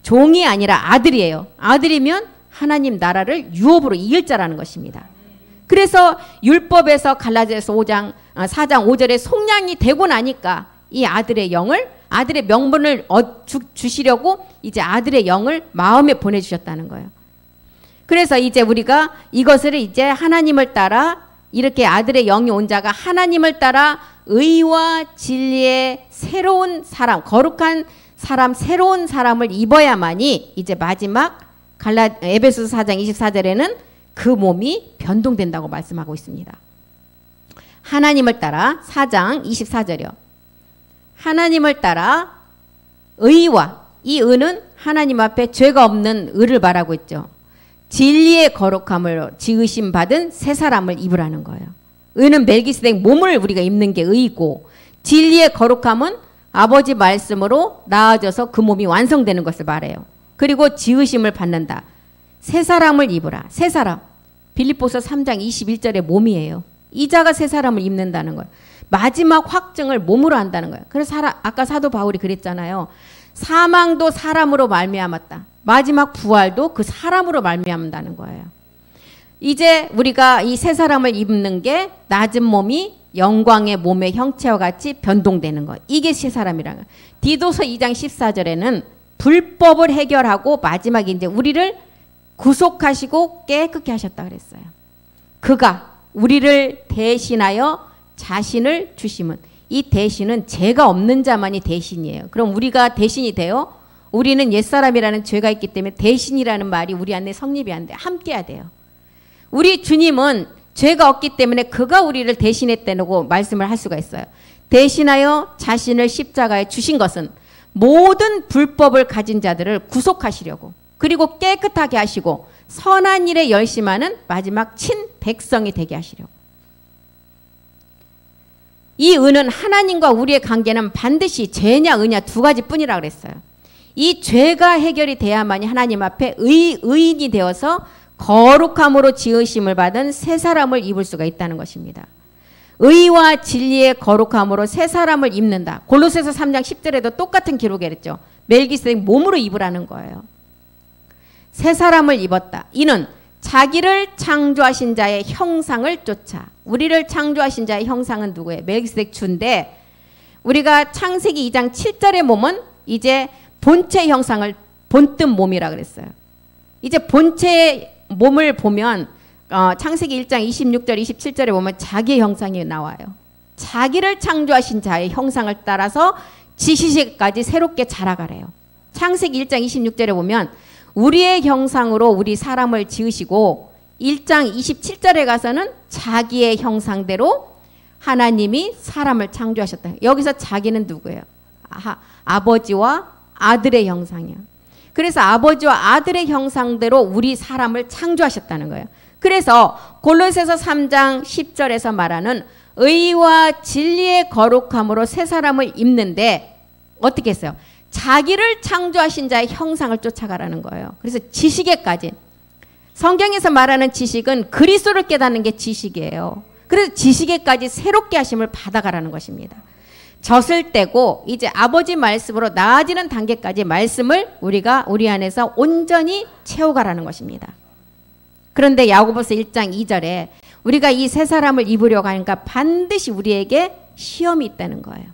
종이 아니라 아들이에요. 아들이면 하나님 나라를 유업으로 이을 자라는 것입니다. 그래서 율법에서 갈라디아서 4장 5절에 속량이 되고 나니까 이 아들의 영을 아들의 명분을 주시려고 이제 아들의 영을 마음에 보내주셨다는 거예요. 그래서 이제 우리가 이것을 이제 하나님을 따라 이렇게 아들의 영이 온 자가 하나님을 따라 의와 진리의 새로운 사람, 거룩한 사람, 새로운 사람을 입어야만이 이제 마지막 에베소서 4장 24절에는 그 몸이 변동된다고 말씀하고 있습니다. 하나님을 따라 4장 24절이요. 하나님을 따라 의와 이 의는 하나님 앞에 죄가 없는 의를 말하고 있죠. 진리의 거룩함을 지으심 받은 새 사람을 입으라는 거예요. 의는 멜기세덱 몸을 우리가 입는 게 의이고 진리의 거룩함은 아버지 말씀으로 나아져서 그 몸이 완성되는 것을 말해요. 그리고 지으심을 받는다. 새 사람을 입으라. 새 사람. 빌립보서 3장 21절의 몸이에요. 이 자가 새 사람을 입는다는 거예요. 마지막 확증을 몸으로 한다는 거예요. 그래서 아까 사도 바울이 그랬잖아요. 사망도 사람으로 말미암았다. 마지막 부활도 그 사람으로 말미암는다는 거예요. 이제 우리가 이 새 사람을 입는 게 낮은 몸이 영광의 몸의 형체와 같이 변동되는 거. 이게 새 사람이라는 거예요. 디도서 2장 14절에는 불법을 해결하고 마지막에 이제 우리를 구속하시고 깨끗게 하셨다 그랬어요. 그가 우리를 대신하여 자신을 주심은 이 대신은 죄가 없는 자만이 대신이에요. 그럼 우리가 대신이 돼요? 우리는 옛사람이라는 죄가 있기 때문에 대신이라는 말이 우리 안에 성립이 안 돼. 함께 해야 돼요. 우리 주님은 죄가 없기 때문에 그가 우리를 대신했다고 말씀을 할 수가 있어요. 대신하여 자신을 십자가에 주신 것은 모든 불법을 가진 자들을 구속하시려고, 그리고 깨끗하게 하시고 선한 일에 열심하는 마지막 친 백성이 되게 하시려고. 이 은은 하나님과 우리의 관계는 반드시 죄냐 의냐 두 가지뿐이라 그랬어요. 이 죄가 해결이 돼야만이 하나님 앞에 의인이 되어서 거룩함으로 지으심을 받은 새 사람을 입을 수가 있다는 것입니다. 의와 진리의 거룩함으로 새 사람을 입는다. 골로새서 3장 10절에도 똑같은 기록이 했죠. 멜기세덱 몸으로 입으라는 거예요. 새 사람을 입었다. 이는 자기를 창조하신 자의 형상을 쫓아. 우리를 창조하신 자의 형상은 누구예요? 멜기세덱 주인데, 우리가 창세기 2장 7절의 몸은 이제 본체 형상을 본뜬 몸이라 그랬어요. 이제 본체의 몸을 보면 창세기 1장 26절 27절에 보면 자기의 형상이 나와요. 자기를 창조하신 자의 형상을 따라서 지시시까지 새롭게 자라가래요. 창세기 1장 26절에 보면 우리의 형상으로 우리 사람을 지으시고, 1장 27절에 가서는 자기의 형상대로 하나님이 사람을 창조하셨다. 여기서 자기는 누구예요? 아버지와 아들의 형상이요. 그래서 아버지와 아들의 형상대로 우리 사람을 창조하셨다는 거예요. 그래서 골로새서 3장 10절에서 말하는 의와 진리의 거룩함으로 새 사람을 입는데 어떻게 했어요? 자기를 창조하신 자의 형상을 쫓아가라는 거예요. 그래서 지식에까지, 성경에서 말하는 지식은 그리스도를 깨닫는 게 지식이에요. 그래서 지식에까지 새롭게 하심을 받아가라는 것입니다. 젖을 떼고 이제 아버지 말씀으로 나아지는 단계까지 말씀을 우리가 우리 안에서 온전히 채워가라는 것입니다. 그런데 야고보서 1장 2절에 우리가 이 새 사람을 입으려고 하니까 반드시 우리에게 시험이 있다는 거예요.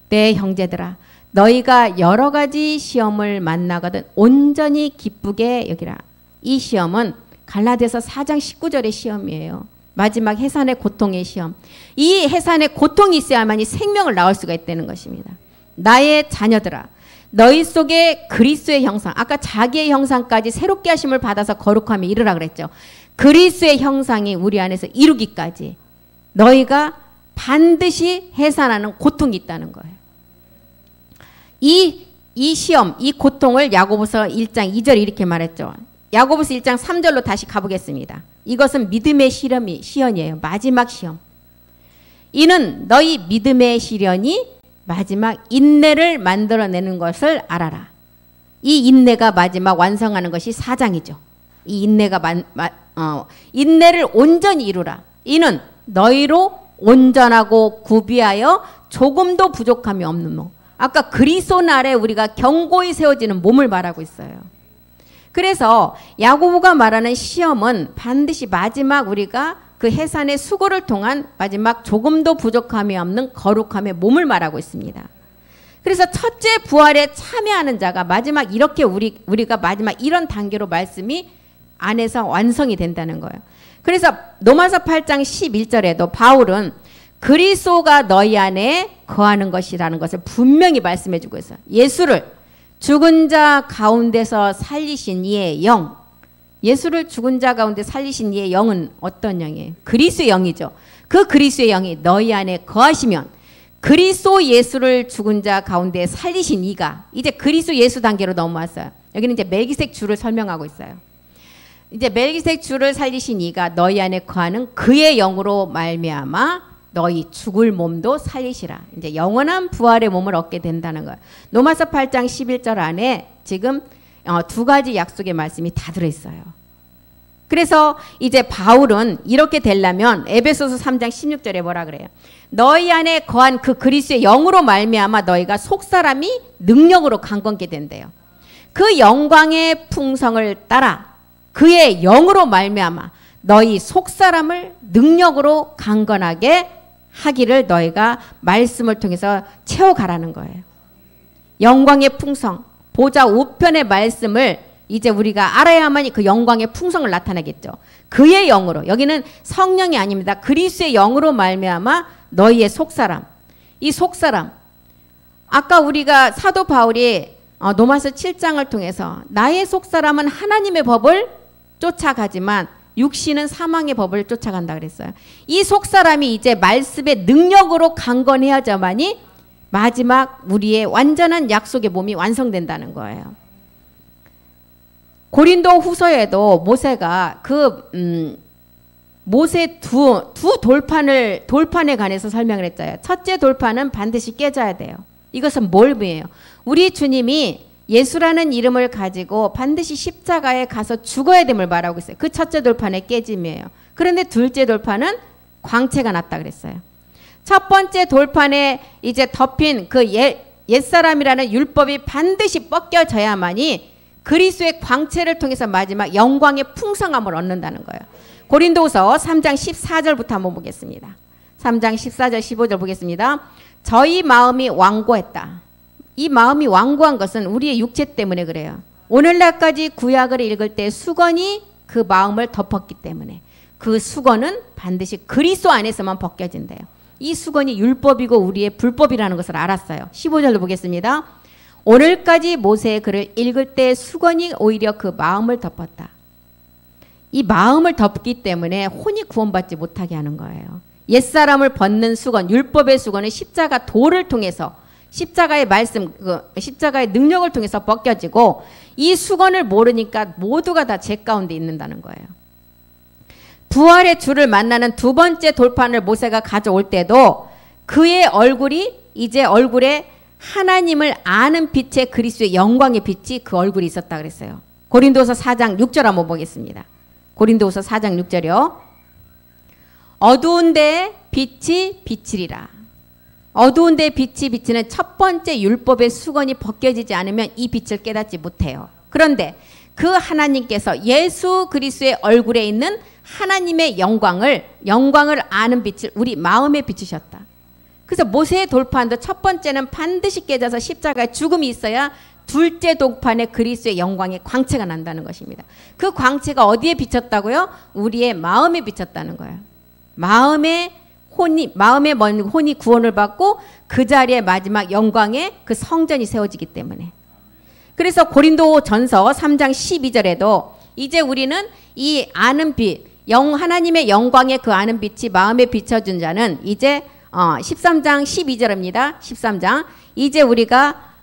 내 형제들아, 너희가 여러 가지 시험을 만나거든 온전히 기쁘게 여기라. 이 시험은 갈라디아서 4장 19절의 시험이에요. 마지막 해산의 고통의 시험. 이 해산의 고통이 있어야만이 생명을 낳을 수가 있다는 것입니다. 나의 자녀들아, 너희 속에 그리스도의 형상, 아까 자기의 형상까지 새롭게 하심을 받아서 거룩함에 이르라 그랬죠. 그리스도의 형상이 우리 안에서 이루기까지 너희가 반드시 해산하는 고통이 있다는 거예요. 이 시험, 이 고통을 야고보서 1장 2절에 이렇게 말했죠. 야고보서 1장 3절로 다시 가보겠습니다. 이것은 믿음의 시련이에요. 마지막 시험. 이는 너희 믿음의 시련이 마지막 인내를 만들어내는 것을 알아라. 이 인내가 마지막 완성하는 것이 4장이죠. 이 인내가 인내를 온전히 이루라. 이는 너희로 온전하고 구비하여 조금도 부족함이 없는 몸. 아까 그리스도 아래 우리가 견고히 세워지는 몸을 말하고 있어요. 그래서 야고보가 말하는 시험은 반드시 마지막 우리가 그 해산의 수고를 통한 마지막 조금도 부족함이 없는 거룩함의 몸을 말하고 있습니다. 그래서 첫째 부활에 참여하는 자가 마지막 이렇게 우리가 마지막 이런 단계로 말씀이 안에서 완성이 된다는 거예요. 그래서 로마서 8장 11절에도 바울은 그리스도가 너희 안에 거하는 것이라는 것을 분명히 말씀해 주고 있어요. 예수를 죽은 자 가운데서 살리신 이의 영, 예수를 죽은 자 가운데 살리신 이의 영은 어떤 영이에요? 그리스도의 영이죠. 그 그리스도의 영이 너희 안에 거하시면 그리스도 예수를 죽은 자 가운데 살리신 이가 이제 그리스도 예수 단계로 넘어왔어요. 여기는 이제 멜기세덱 주를 설명하고 있어요. 이제 멜기세덱 주를 살리신 이가 너희 안에 거하는 그의 영으로 말미암아 너희 죽을 몸도 살리시라. 이제 영원한 부활의 몸을 얻게 된다는 거예요. 로마서 8장 11절 안에 지금 두 가지 약속의 말씀이 다 들어있어요. 그래서 이제 바울은 이렇게 되려면 에베소서 3장 16절에 뭐라 그래요? 너희 안에 거한 그 그리스도의 영으로 말미암아 너희가 속사람이 능력으로 강건케 된대요. 그 영광의 풍성을 따라 그의 영으로 말미암아 너희 속사람을 능력으로 강건하게 하기를 너희가 말씀을 통해서 채워가라는 거예요. 영광의 풍성, 보좌 우편의 말씀을 이제 우리가 알아야만 그 영광의 풍성을 나타내겠죠. 그의 영으로, 여기는 성령이 아닙니다. 그리스도의 영으로 말미암아 너희의 속사람, 이 속사람, 아까 우리가 사도 바울이 로마서 7장을 통해서 나의 속사람은 하나님의 법을 쫓아가지만 육신은 사망의 법을 쫓아간다 그랬어요. 이 속사람이 이제 말씀의 능력으로 강건해야져만이 마지막 우리의 완전한 약속의 몸이 완성된다는 거예요. 고린도 후서에도 모세가 모세 두 돌판에 관해서 설명을 했어요. 첫째 돌판은 반드시 깨져야 돼요. 이것은 뭘 의미해요? 우리 주님이 예수라는 이름을 가지고 반드시 십자가에 가서 죽어야 됨을 말하고 있어요. 그 첫째 돌판의 깨짐이에요. 그런데 둘째 돌판은 광채가 났다 그랬어요. 첫 번째 돌판에 이제 덮인 그 옛사람이라는 율법이 반드시 벗겨져야만이 그리스도의 광채를 통해서 마지막 영광의 풍성함을 얻는다는 거예요. 고린도후서 3장 14절부터 한번 보겠습니다. 3장 14절 15절 보겠습니다. 저희 마음이 완고했다. 이 마음이 완고한 것은 우리의 육체 때문에 그래요. 오늘날까지 구약을 읽을 때 수건이 그 마음을 덮었기 때문에 그 수건은 반드시 그리스도 안에서만 벗겨진대요. 이 수건이 율법이고 우리의 불법이라는 것을 알았어요. 15절로 보겠습니다. 오늘까지 모세의 글을 읽을 때 수건이 오히려 그 마음을 덮었다. 이 마음을 덮기 때문에 혼이 구원받지 못하게 하는 거예요. 옛사람을 벗는 수건, 율법의 수건은 십자가 도를 통해서 십자가의 말씀, 십자가의 능력을 통해서 벗겨지고 이 수건을 모르니까 모두가 다 죄 가운데 있는다는 거예요. 부활의 주를 만나는 두 번째 돌판을 모세가 가져올 때도 그의 얼굴이 이제 얼굴에 하나님을 아는 빛의 그리스도의 영광의 빛이 그 얼굴이 있었다 그랬어요. 고린도서 4장 6절 한번 보겠습니다. 고린도서 4장 6절이요. 어두운 데 빛이 비치리라. 어두운 데 빛이 비치는 첫 번째 율법의 수건이 벗겨지지 않으면 이 빛을 깨닫지 못해요. 그런데 그 하나님께서 예수 그리스도의 얼굴에 있는 하나님의 영광을 아는 빛을 우리 마음에 비추셨다. 그래서 모세의 돌판도 첫 번째는 반드시 깨져서 십자가에 죽음이 있어야 둘째 돌판에 그리스도의 영광의 광채가 난다는 것입니다. 그 광채가 어디에 비쳤다고요? 우리의 마음에 비쳤다는 거예요. 마음의 혼이 구원을 받고 그 자리에 마지막 영광의 그 성전이 세워지기 때문에. 그래서 고린도 전서 3장 12절에도 이제 우리는 이 아는 빛, 하나님의 영광의 그 아는 빛이 마음에 비춰준 자는 이제 13장 12절입니다. 13장. 이제 우리가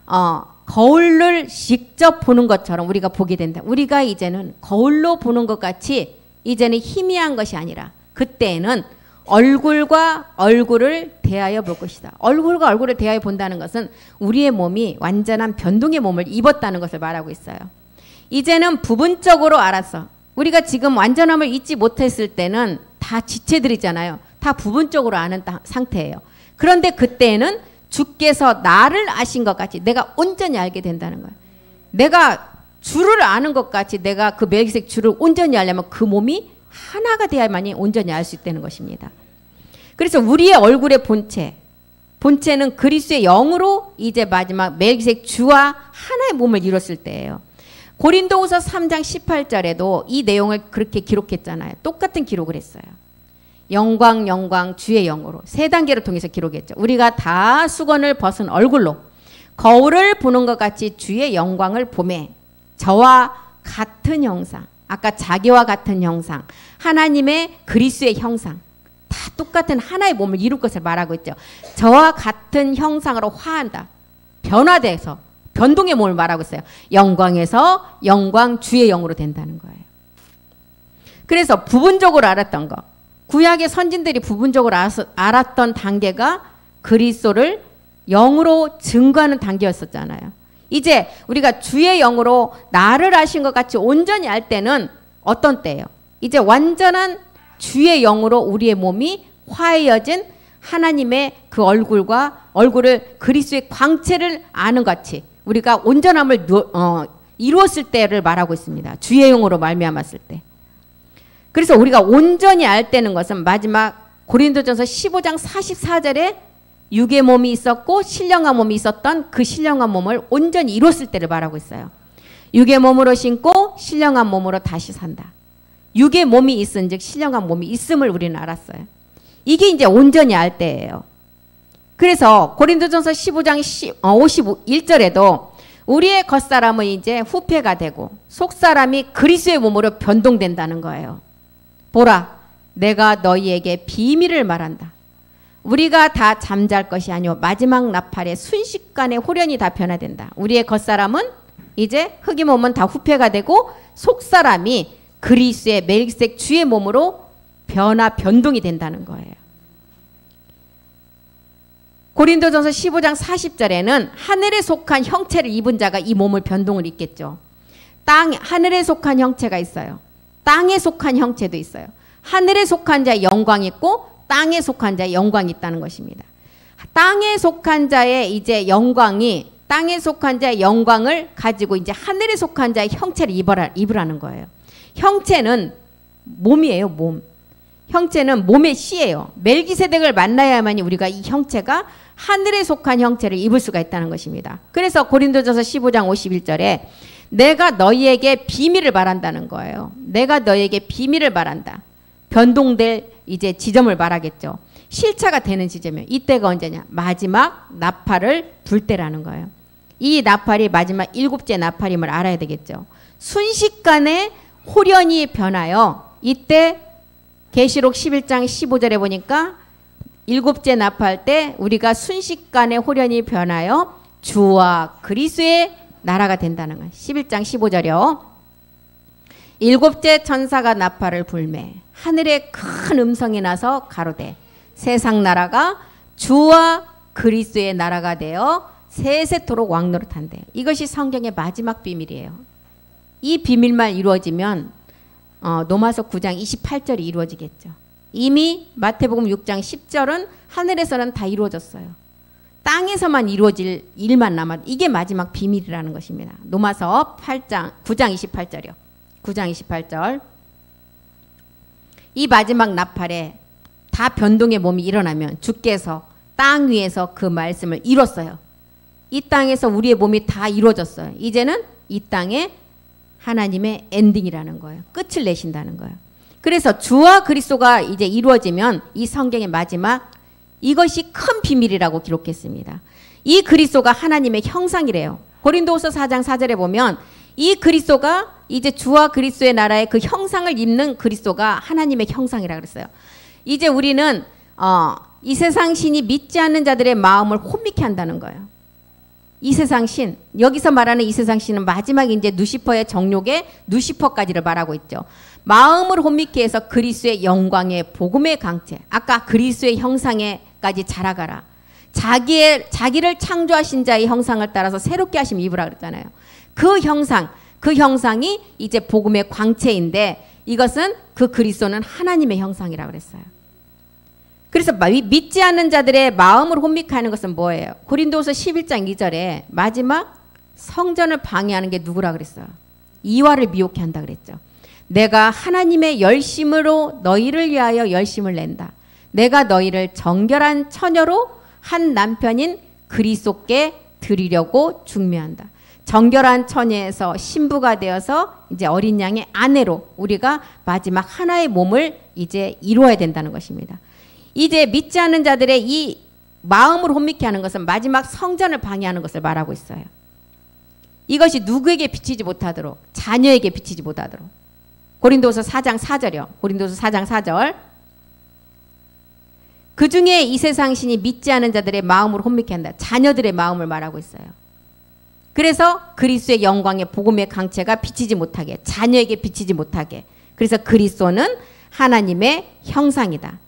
거울을 직접 보는 것처럼 우리가 보게 된다. 우리가 이제는 거울로 보는 것 같이 이제는 희미한 것이 아니라 그때에는 얼굴과 얼굴을 대하여 볼 것이다. 얼굴과 얼굴을 대하여 본다는 것은 우리의 몸이 완전한 변동의 몸을 입었다는 것을 말하고 있어요. 이제는 부분적으로 알았어. 우리가 지금 완전함을 잊지 못했을 때는 다 지체들이잖아요. 다 부분적으로 아는 상태예요. 그런데 그때에는 주께서 나를 아신 것 같이 내가 온전히 알게 된다는 거예요. 내가 주를 아는 것 같이 내가 그 멜기세덱 주를 온전히 알려면 그 몸이 하나가 돼야만이 온전히 알 수 있다는 것입니다. 그래서 우리의 얼굴의 본체는 그리스도의 영으로 이제 마지막 멜기세덱 주와 하나의 몸을 이뤘을 때예요. 고린도후서 3장 18절에도 이 내용을 그렇게 기록했잖아요. 똑같은 기록을 했어요. 영광 영광 주의 영으로 세 단계를 통해서 기록했죠. 우리가 다 수건을 벗은 얼굴로 거울을 보는 것 같이 주의 영광을 보매 저와 같은 형상, 아까 자기와 같은 형상, 하나님의 그리스도의 형상, 다 똑같은 하나의 몸을 이룰 것을 말하고 있죠. 저와 같은 형상으로 화한다. 변화돼서 변동의 몸을 말하고 있어요. 영광에서 영광 주의 영으로 된다는 거예요. 그래서 부분적으로 알았던 거, 구약의 선진들이 부분적으로 알았던 단계가 그리스도를 영으로 증거하는 단계였었잖아요. 이제 우리가 주의 영으로 나를 아신 것 같이 온전히 알 때는 어떤 때예요? 이제 완전한 주의 영으로 우리의 몸이 화해어진 하나님의 그 얼굴을 그리스도의 광채를 아는 같이 우리가 온전함을 이루었을 때를 말하고 있습니다. 주의 영으로 말미암았을 때. 그래서 우리가 온전히 알 때는 것은 마지막 고린도전서 15장 44절에 육의 몸이 있었고 신령한 몸이 있었던 그 신령한 몸을 온전히 이뤘을 때를 말하고 있어요. 육의 몸으로 신고 신령한 몸으로 다시 산다. 육의 몸이 있은즉 신령한 몸이 있음을 우리는 알았어요. 이게 이제 온전히 알 때예요. 그래서 고린도전서 15장 51절에도 우리의 겉사람은 이제 후패가 되고 속사람이 그리스도의 몸으로 변동된다는 거예요. 보라, 내가 너희에게 비밀을 말한다. 우리가 다 잠잘 것이 아니오 마지막 나팔에 순식간에 홀연히 다 변화된다. 우리의 겉사람은 이제 흙의 몸은 다 후패가 되고 속사람이 그리스의 멜기세덱 주의 몸으로 변동이 된다는 거예요. 고린도전서 15장 40절에는 하늘에 속한 형체를 입은 자가 이 몸을 변동을 입겠죠. 하늘에 속한 형체가 있어요. 땅에 속한 형체도 있어요. 하늘에 속한 자의 영광이 있고 땅에 속한 자의 영광이 있다는 것입니다. 땅에 속한 자의 이제 영광이 땅에 속한 자의 영광을 가지고 이제 하늘에 속한 자의 형체를 입으라는 거예요. 형체는 몸이에요, 몸. 형체는 몸의 씨예요. 멜기세덱을 만나야만이 우리가 이 형체가 하늘에 속한 형체를 입을 수가 있다는 것입니다. 그래서 고린도전서 15장 51절에 내가 너희에게 비밀을 말한다는 거예요. 내가 너희에게 비밀을 말한다. 변동될 이제 지점을 말하겠죠. 실체가 되는 지점이에요. 이때가 언제냐? 마지막 나팔을 불 때라는 거예요. 이 나팔이 마지막 7째 나팔임을 알아야 되겠죠. 순식간에 홀연히 변하여 이때 계시록 11장 15절에 보니까 7째 나팔 때 우리가 순식간에 홀연히 변하여 주와 그리스도의 나라가 된다는 거예요. 11장 15절이요. 7째 천사가 나팔을 불매 하늘에 큰 음성이 나서 가로되 세상 나라가 주와 그리스도의 나라가 되어 세세토록 왕노릇한대. 이것이 성경의 마지막 비밀이에요. 이 비밀만 이루어지면 로마서 9장 28절이 이루어지겠죠. 이미 마태복음 6장 10절은 하늘에서는 다 이루어졌어요. 땅에서만 이루어질 일만 남았. 이게 마지막 비밀이라는 것입니다. 로마서 9장 28절이요. 9장 28절. 이 마지막 나팔에 다 변동의 몸이 일어나면 주께서 땅 위에서 그 말씀을 이뤘어요. 이 땅에서 우리의 몸이 다 이루어졌어요. 이제는 이 땅에 하나님의 엔딩이라는 거예요. 끝을 내신다는 거예요. 그래서 주와 그리스도가 이제 이루어지면 이 성경의 마지막 이것이 큰 비밀이라고 기록했습니다. 이 그리스도가 하나님의 형상이래요. 고린도후서 4장 4절에 보면 이 그리스도가 이제 주와 그리스도의 나라의 그 형상을 입는 그리스도가 하나님의 형상이라 그랬어요. 이제 우리는 이 세상 신이 믿지 않는 자들의 마음을 혼미케 한다는 거예요. 이 세상 신, 여기서 말하는 이 세상 신은 마지막 이제 누시퍼의 정욕의 누시퍼까지를 말하고 있죠. 마음을 혼미케 해서 그리스도의 영광의 복음의 강체, 아까 그리스도의 형상에까지 자라가라. 자기를 창조하신 자의 형상을 따라서 새롭게 하심 입으라 그랬잖아요. 그 형상이 이제 복음의 광채인데 이것은 그 그리스도는 하나님의 형상이라 그랬어요. 그래서 믿지 않는 자들의 마음을 혼미케 하는 것은 뭐예요? 고린도후서 11장 2절에 마지막 성전을 방해하는 게 누구라 그랬어요? 이와를 미혹해 한다 그랬죠. 내가 하나님의 열심으로 너희를 위하여 열심을 낸다. 내가 너희를 정결한 처녀로 한 남편인 그리스도께 드리려고 중매한다. 정결한 처녀에서 신부가 되어서 이제 어린 양의 아내로 우리가 마지막 하나의 몸을 이제 이루어야 된다는 것입니다. 이제 믿지 않는 자들의 이 마음을 혼미케 하는 것은 마지막 성전을 방해하는 것을 말하고 있어요. 이것이 누구에게 비치지 못하도록, 자녀에게 비치지 못하도록. 고린도서 4장 4절이요. 고린도서 4장 4절. 그 중에 이 세상 신이 믿지 않은 자들의 마음을 혼미케 한다. 자녀들의 마음을 말하고 있어요. 그래서 그리스도의 영광의 복음의 강체가 비치지 못하게, 자녀에게 비치지 못하게. 그래서 그리스도는 하나님의 형상이다.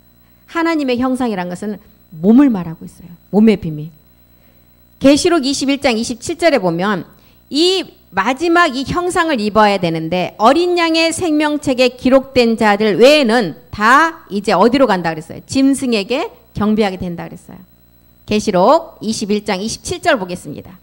하나님의 형상이란 것은 몸을 말하고 있어요. 몸의 비밀. 계시록 21장 27절에 보면 이 마지막 이 형상을 입어야 되는데 어린 양의 생명책에 기록된 자들 외에는 다 이제 어디로 간다 그랬어요? 짐승에게 경배하게 된다 그랬어요. 계시록 21장 27절 보겠습니다.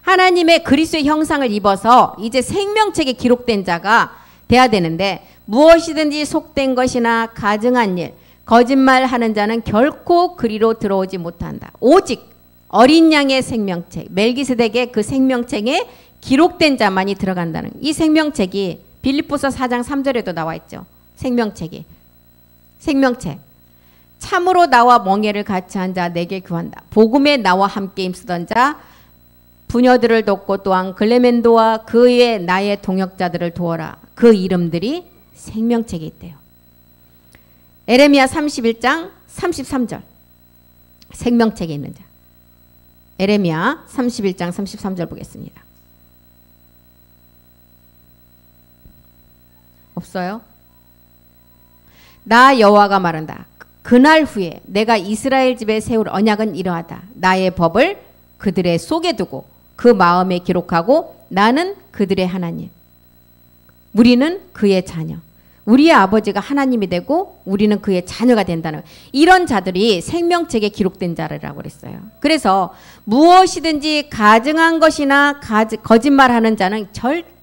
하나님의 그리스도의 형상을 입어서 이제 생명책에 기록된 자가 돼야 되는데 무엇이든지 속된 것이나 가증한 일, 거짓말하는 자는 결코 그리로 들어오지 못한다. 오직 어린 양의 생명책, 멜기세덱의 그 생명책에 기록된 자만이 들어간다는, 이 생명책이 빌립보서 4장 3절에도 나와 있죠. 생명책. 참으로 나와 멍에를 같이 한 자 내게 구한다. 복음에 나와 함께 힘쓰던 자, 부녀들을 돕고 또한 글레멘도와 그의 나의 동역자들을 도와라. 그 이름들이 생명책에 있대요. 에레미야 31장 33절. 생명책에 있는 자. 에레미야 31장 33절 보겠습니다. 없어요? 나 여호와가 말한다. 그날 후에 내가 이스라엘 집에 세울 언약은 이러하다. 나의 법을 그들의 속에 두고 그 마음에 기록하고 나는 그들의 하나님. 우리는 그의 자녀. 우리의 아버지가 하나님이 되고 우리는 그의 자녀가 된다는 이런 자들이 생명책에 기록된 자라고 그랬어요. 그래서 무엇이든지 가증한 것이나 거짓말하는 자는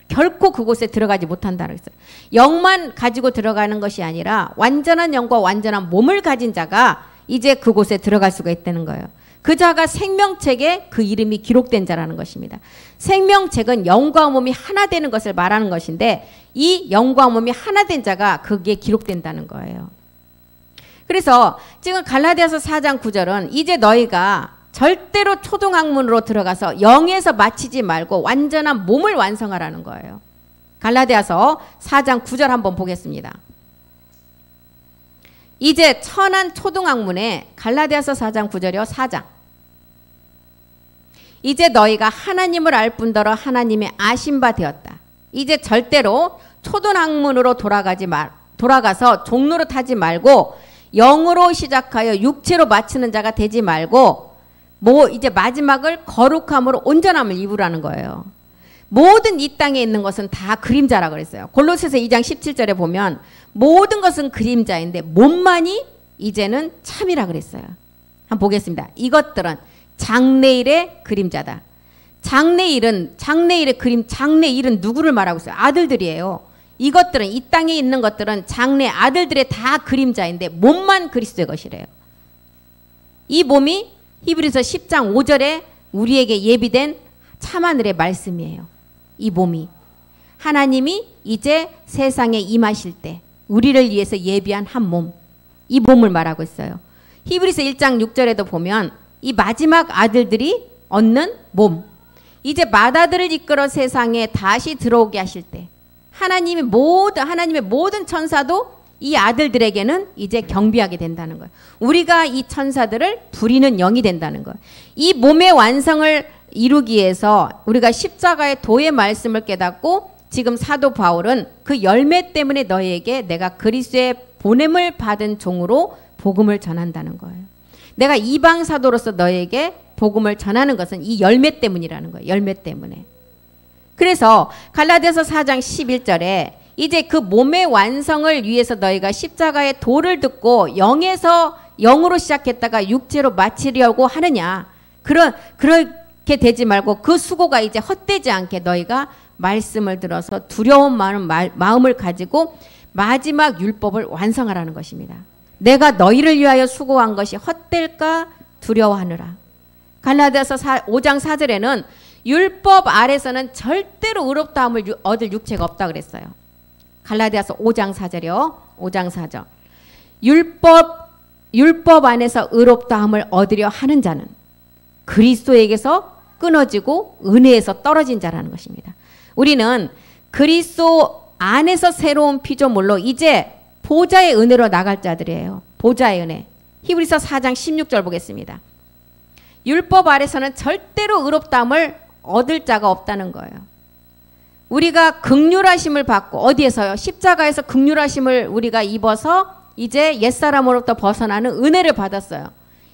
결코 그곳에 들어가지 못한다고 했어요. 영만 가지고 들어가는 것이 아니라 완전한 영과 완전한 몸을 가진 자가 이제 그곳에 들어갈 수가 있다는 거예요. 그 자가 생명책에 그 이름이 기록된 자라는 것입니다. 생명책은 영과 몸이 하나 되는 것을 말하는 것인데 이 영과 몸이 하나 된 자가 거기에 기록된다는 거예요. 그래서 지금 갈라디아서 4장 9절은 이제 너희가 절대로 초등학문으로 들어가서 영에서 마치지 말고 완전한 몸을 완성하라는 거예요. 갈라디아서 4장 9절 한번 보겠습니다. 이제 천한 초등학문에 갈라디아서 4장 9절이요. 4장. 이제 너희가 하나님을 알 뿐더러 하나님의 아신 바 되었다. 이제 절대로 초등학문으로 돌아가서 종로로 타지 말고 영으로 시작하여 육체로 마치는 자가 되지 말고 이제 마지막을 거룩함으로 온전함을 입으라는 거예요. 모든 이 땅에 있는 것은 다 그림자라고 그랬어요. 골로새서 2장 17절에 보면 모든 것은 그림자인데 몸만이 이제는 참이라 그랬어요. 한번 보겠습니다. 이것들은 장래일의 그림자다. 장래일은 누구를 말하고 있어요? 아들들이에요. 이것들은 이 땅에 있는 것들은 장래 아들들의 다 그림자인데 몸만 그리스도의 것이래요. 이 몸이 히브리서 10장 5절에 우리에게 예비된 참하늘의 말씀이에요. 이 몸이 하나님이 이제 세상에 임하실 때 우리를 위해서 예비한 한 몸, 이 몸을 말하고 있어요. 히브리서 1장 6절에도 보면 이 마지막 아들들이 얻는 몸, 이제 맏아들을 이끌어 세상에 다시 들어오게 하실 때 하나님의 모든 천사도 이 아들들에게는 이제 경비하게 된다는 거예요. 우리가 이 천사들을 부리는 영이 된다는 거예요. 이 몸의 완성을 이루기 위해서 우리가 십자가의 도의 말씀을 깨닫고 지금 사도 바울은 그 열매 때문에 너희에게 내가 그리스도의 보냄을 받은 종으로 복음을 전한다는 거예요. 내가 이방 사도로서 너희에게 복음을 전하는 것은 이 열매 때문이라는 거예요. 열매 때문에. 그래서 갈라디아서 4장 11절에 이제 그 몸의 완성을 위해서 너희가 십자가의 도를 듣고 영으로 시작했다가 육체로 마치려고 하느냐. 그렇게 되지 말고 그 수고가 이제 헛되지 않게 너희가 말씀을 들어서 두려운 마음을 가지고 마지막 율법을 완성하라는 것입니다. 내가 너희를 위하여 수고한 것이 헛될까 두려워하느라. 갈라디아서 5장 4절에는 율법 아래서는 절대로 의롭다함을 얻을 육체가 없다 그랬어요. 갈라디아서 5장 4절이요. 5장 4절. 율법 안에서 의롭다함을 얻으려 하는 자는 그리스도에게서 끊어지고 은혜에서 떨어진 자라는 것입니다. 우리는 그리스도 안에서 새로운 피조물로 이제 보좌의 은혜로 나갈 자들이에요. 보좌의 은혜. 히브리서 4장 16절 보겠습니다. 율법 아래서는 절대로 의롭다함을 얻을 자가 없다는 거예요. 우리가 긍휼하심을 받고 어디에서요? 십자가에서 긍휼하심을 우리가 입어서 이제 옛사람으로부터 벗어나는 은혜를 받았어요.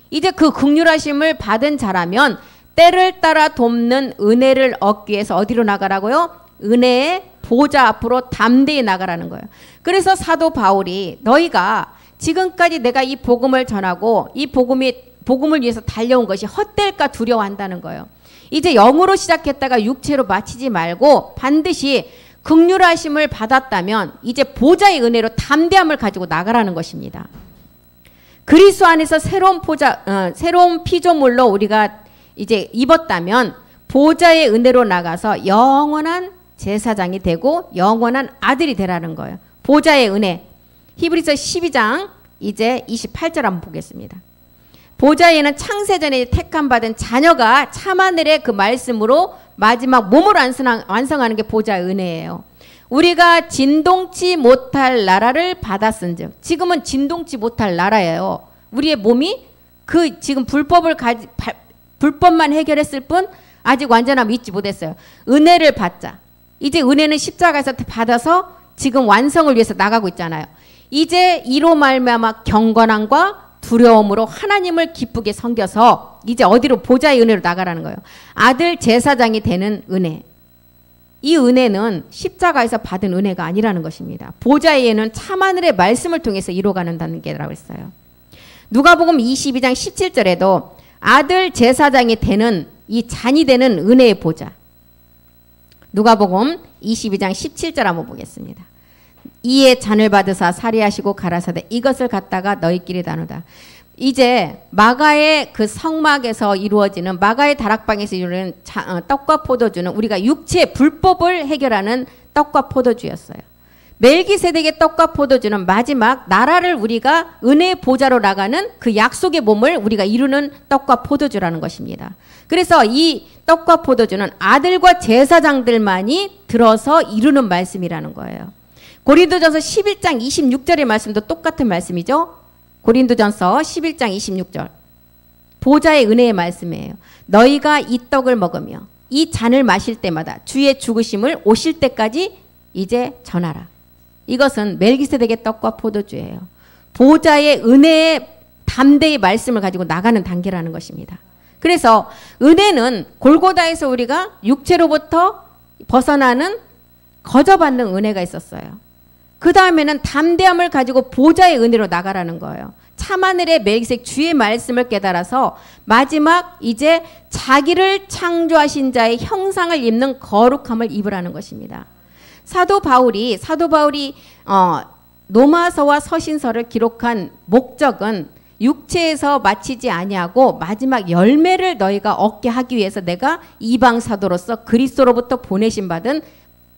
이제 그 긍휼하심을 받은 자라면 때를 따라 돕는 은혜를 얻기 위해서 어디로 나가라고요? 은혜의 보좌 앞으로 담대히 나가라는 거예요. 그래서 사도 바울이 너희가 지금까지 내가 이 복음을 전하고 이 복음을 위해서 달려온 것이 헛될까 두려워한다는 거예요. 이제 영으로 시작했다가 육체로 마치지 말고 반드시 긍휼하심을 받았다면 이제 보좌의 은혜로 담대함을 가지고 나가라는 것입니다. 그리스도 안에서 새로운 피조물로 우리가 이제 입었다면 보좌의 은혜로 나가서 영원한 제사장이 되고 영원한 아들이 되라는 거예요. 보좌의 은혜. 히브리서 12장 이제 28절 한번 보겠습니다. 보좌에는 창세전에 택함받은 자녀가 참하늘의 그 말씀으로 마지막 몸을 완성하는 게 보좌의 은혜예요. 우리가 진동치 못할 나라를 받았은즉, 지금은 진동치 못할 나라예요. 우리의 몸이 그 지금 불법만 해결했을 뿐 아직 완전함 잊지 못했어요. 은혜를 받자. 이제 은혜는 십자가에서 받아서 지금 완성을 위해서 나가고 있잖아요. 이제 이로 말미암아 경건함과 두려움으로 하나님을 기쁘게 섬겨서 이제 어디로? 보좌의 은혜로 나가라는 거예요. 아들 제사장이 되는 은혜. 이 은혜는 십자가에서 받은 은혜가 아니라는 것입니다. 보좌의 은혜는 참하늘의 말씀을 통해서 이루어가는 단계라고 했어요. 누가복음 22장 17절에도 아들 제사장이 되는 이 잔이 되는 은혜의 보좌. 누가복음 22장 17절 한번 보겠습니다. 이에 잔을 받으사 살이하시고 가라사대 이것을 갖다가 너희끼리 나누다. 이제 마가의 그 성막에서 이루어지는, 마가의 다락방에서 이루어지는 떡과 포도주는 우리가 육체의 불법을 해결하는 떡과 포도주였어요. 멜기세덱의 떡과 포도주는 마지막 나라를 우리가 은혜의 보좌로 나가는 그 약속의 몸을 우리가 이루는 떡과 포도주라는 것입니다. 그래서 이 떡과 포도주는 아들과 제사장들만이 들어서 이루는 말씀이라는 거예요. 고린도전서 11장 26절의 말씀도 똑같은 말씀이죠. 고린도전서 11장 26절. 보좌의 은혜의 말씀이에요. 너희가 이 떡을 먹으며 이 잔을 마실 때마다 주의 죽으심을 오실 때까지 이제 전하라. 이것은 멜기세덱의 떡과 포도주예요. 보좌의 은혜의 담대의 말씀을 가지고 나가는 단계라는 것입니다. 그래서 은혜는 골고다에서 우리가 육체로부터 벗어나는 거저받는 은혜가 있었어요. 그 다음에는 담대함을 가지고 보좌의 은혜로 나가라는 거예요. 참하늘의 멜기세덱 주의 말씀을 깨달아서 마지막 이제 자기를 창조하신 자의 형상을 입는 거룩함을 입으라는 것입니다. 사도 바울이 로마서와 서신서를 기록한 목적은 육체에서 마치지 아니하고 마지막 열매를 너희가 얻게 하기 위해서 내가 이방 사도로서 그리스도로부터 보내심 받은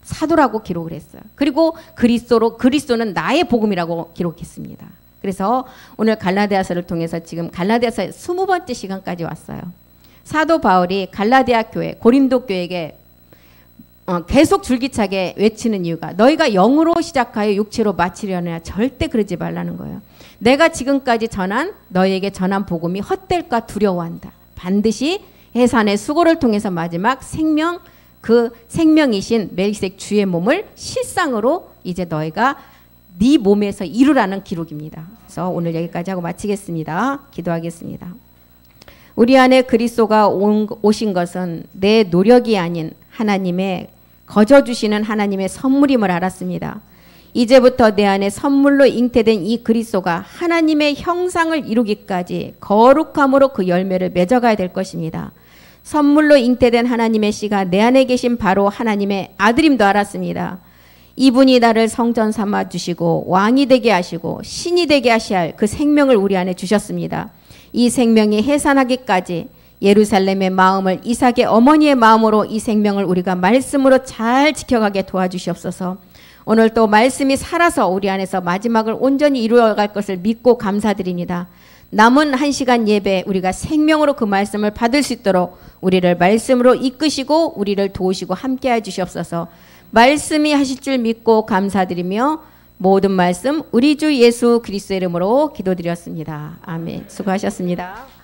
사도라고 기록을 했어요. 그리고 그리스도는 나의 복음이라고 기록했습니다. 그래서 오늘 갈라디아서를 통해서 지금 갈라디아서의 20번째 시간까지 왔어요. 사도 바울이 갈라디아 교회, 고린도 교회에게 계속 줄기차게 외치는 이유가 너희가 영으로 시작하여 육체로 마치려느냐 절대 그러지 말라는 거예요. 내가 지금까지 너희에게 전한 복음이 헛될까 두려워한다. 반드시 해산의 수고를 통해서 마지막 생명, 그 생명이신 멜기세덱 주의 몸을 실상으로 이제 너희가 네 몸에서 이루라는 기록입니다. 그래서 오늘 여기까지 하고 마치겠습니다. 기도하겠습니다. 우리 안에 그리스도가 오신 것은 내 노력이 아닌 하나님의 거저 주시는 하나님의 선물임을 알았습니다. 이제부터 내 안에 선물로 잉태된 이 그리스도가 하나님의 형상을 이루기까지 거룩함으로 그 열매를 맺어가야 될 것입니다. 선물로 잉태된 하나님의 씨가 내 안에 계신 바로 하나님의 아들임도 알았습니다. 이분이 나를 성전 삼아 주시고 왕이 되게 하시고 신이 되게 하시할 그 생명을 우리 안에 주셨습니다. 이 생명이 해산하기까지 예루살렘의 마음을 이삭의 어머니의 마음으로 이 생명을 우리가 말씀으로 잘 지켜가게 도와주시옵소서. 오늘 또 말씀이 살아서 우리 안에서 마지막을 온전히 이루어갈 것을 믿고 감사드립니다. 남은 1시간 예배 우리가 생명으로 그 말씀을 받을 수 있도록 우리를 말씀으로 이끄시고 우리를 도우시고 함께해 주시옵소서. 말씀이 하실 줄 믿고 감사드리며 모든 말씀 우리 주 예수 그리스도의 이름으로 기도드렸습니다. 아멘. 수고하셨습니다.